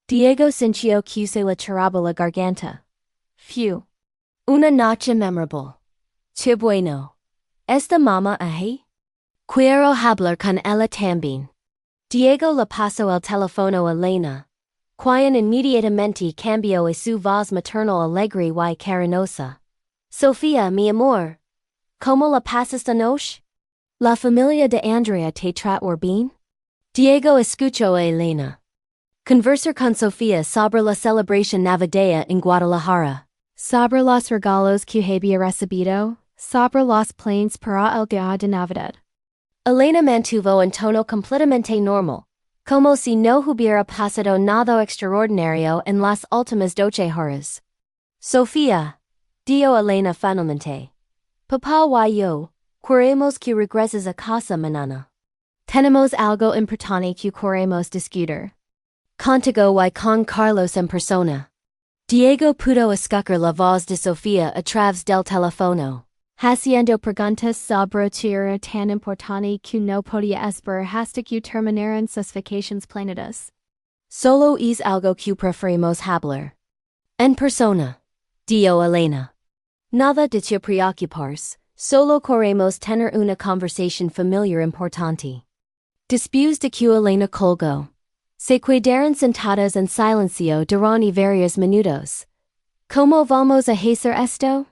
Diego sintió que se le tiraba la garganta. Phew. Una noche memorable. Qué bueno. ¿Esta mamá ahí? Quiero hablar con ella también. Diego le pasó el teléfono a Elena, quien inmediatamente cambió a su voz maternal alegre y cariñosa. Sofía, mi amor. ¿Cómo la pasas anoche? ¿La familia de Andrea te trató bien? Diego escuchó a Elena conversar con Sofía sobre la celebración navideña en Guadalajara. Sobre los regalos que había recibido, sobre los planes para el día de Navidad. Elena mantuvo un tono completamente normal, como si no hubiera pasado nada extraordinario en las últimas 12 horas. Sofía, dijo Elena finalmente. Papá y yo, queremos que regreses a casa mañana. Tenemos algo importante que queremos discutir. Contigo y con Carlos en persona. Diego pudo escuchar la voz de Sofía a través del teléfono. Haciendo preguntas sobre tierra tan importante que no podía esperar hasta que terminaran sus vacaciones planeadas. Solo es algo que preferimos hablar. En persona. Dio Elena. Nada de te preocuparse, solo queremos tener una conversación familiar importante. Después de que Elena colgó, se quedaron sentadas en silencio durante varios minutos. ¿Cómo vamos a hacer esto?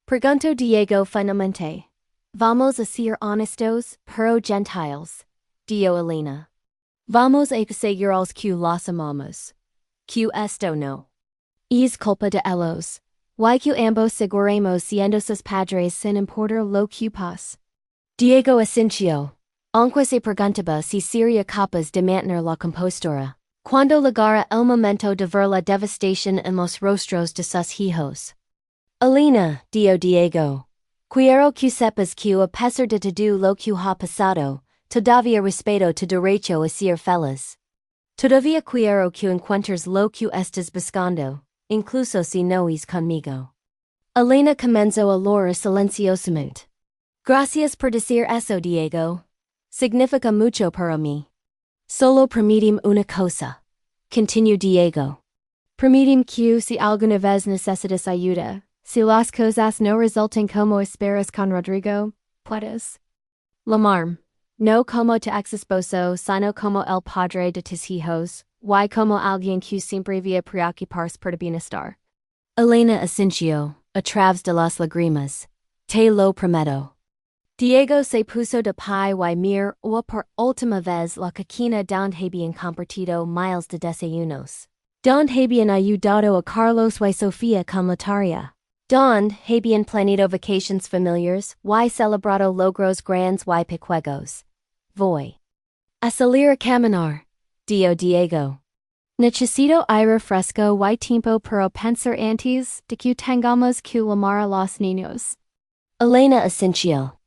Preguntó Diego finalmente. Vamos a ser honestos, pero gentiles, dio Elena. Vamos a asegurarnos que los amamos. Que esto no es culpa de ellos. Y que ambos seguiremos siendo sus padres sin importar lo que pase. Diego asintió, aunque se preguntaba si sería capaz de mantener la compostura cuando llegara el momento de ver la devastación en los rostros de sus hijos. Elena, dio Diego. Quiero que sepas que a pesar de todo lo que ha pasado, todavía respeto tu derecho a ser feliz. Todavía quiero que encuentres lo que estás buscando, incluso si no es conmigo. Elena comenzó a hablar silenciosamente. Gracias por decir eso, Diego. Significa mucho para mí. Solo permíteme una cosa. Continuó Diego. Permíteme que si alguna vez necesitas ayuda, si las cosas no resultan como esperas con Rodrigo, puedes llamarme. No como tu ex esposo, sino como el padre de tus hijos, y como alguien que siempre va a preocuparse por tu bienestar. Elena asintió, a través de las lágrimas. Te lo prometo. Diego se puso de pie y miró por última vez la cocina donde habían compartido miles de desayunos. Donde habían ayudado a Carlos y Sofía con la tarea. Donde habían planeado vacaciones familiares y celebrado logros grandes y pequeños. Voy a salir a caminar, dio Diego. Necesito aire fresco y tiempo para pensar antes de que tengamos que llamar a los niños. Elena asintió.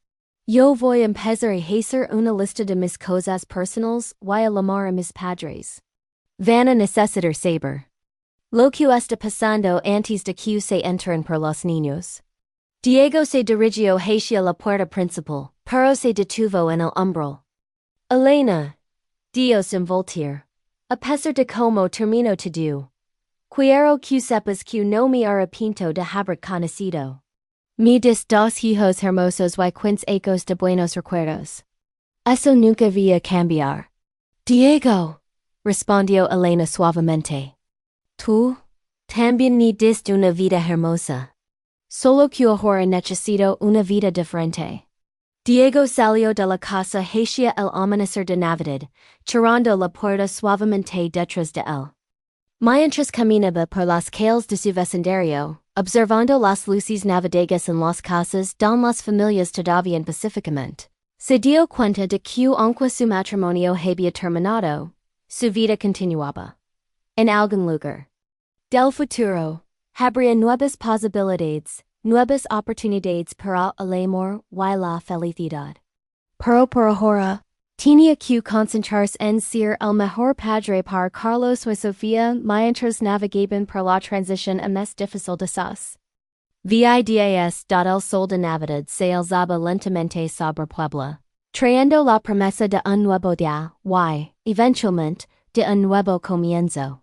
Yo voy a empezar a hacer una lista de mis cosas personales y a llamar a mis padres. Van a necesitar saber lo que está pasando antes de que se entren por los niños. Diego se dirigió hacia la puerta principal, pero se detuvo en el umbral. Elena, dio sin voltear. A pesar de cómo terminó todo. Quiero que sepas que no me arrepiento de haber conocido. Me dis dos hijos hermosos y quince ecos de buenos recuerdos. Eso nunca va a cambiar. Diego, respondió Elena suavemente. Tú, también me diste una vida hermosa. Solo que ahora necesito una vida diferente. Diego salió de la casa hacia el amanecer de Navidad, cerrando la puerta suavemente detrás de él. Mientras caminaba por las calles de su vecindario, observando las luces navideñas en las casas donde las familias todavía pacíficamente, se dio cuenta de que aunque su matrimonio había terminado, su vida continuaba. En algún lugar del futuro, habría nuevas posibilidades, nuevas oportunidades para el amor y la felicidad. Pero por ahora, tenía que concentrarse en ser el mejor padre para Carlos y Sofía mientras navegaban por la transición más difícil de sus vidas. El sol de Navidad se alzaba lentamente sobre Puebla, trayendo la promesa de un nuevo día y, eventualmente, de un nuevo comienzo.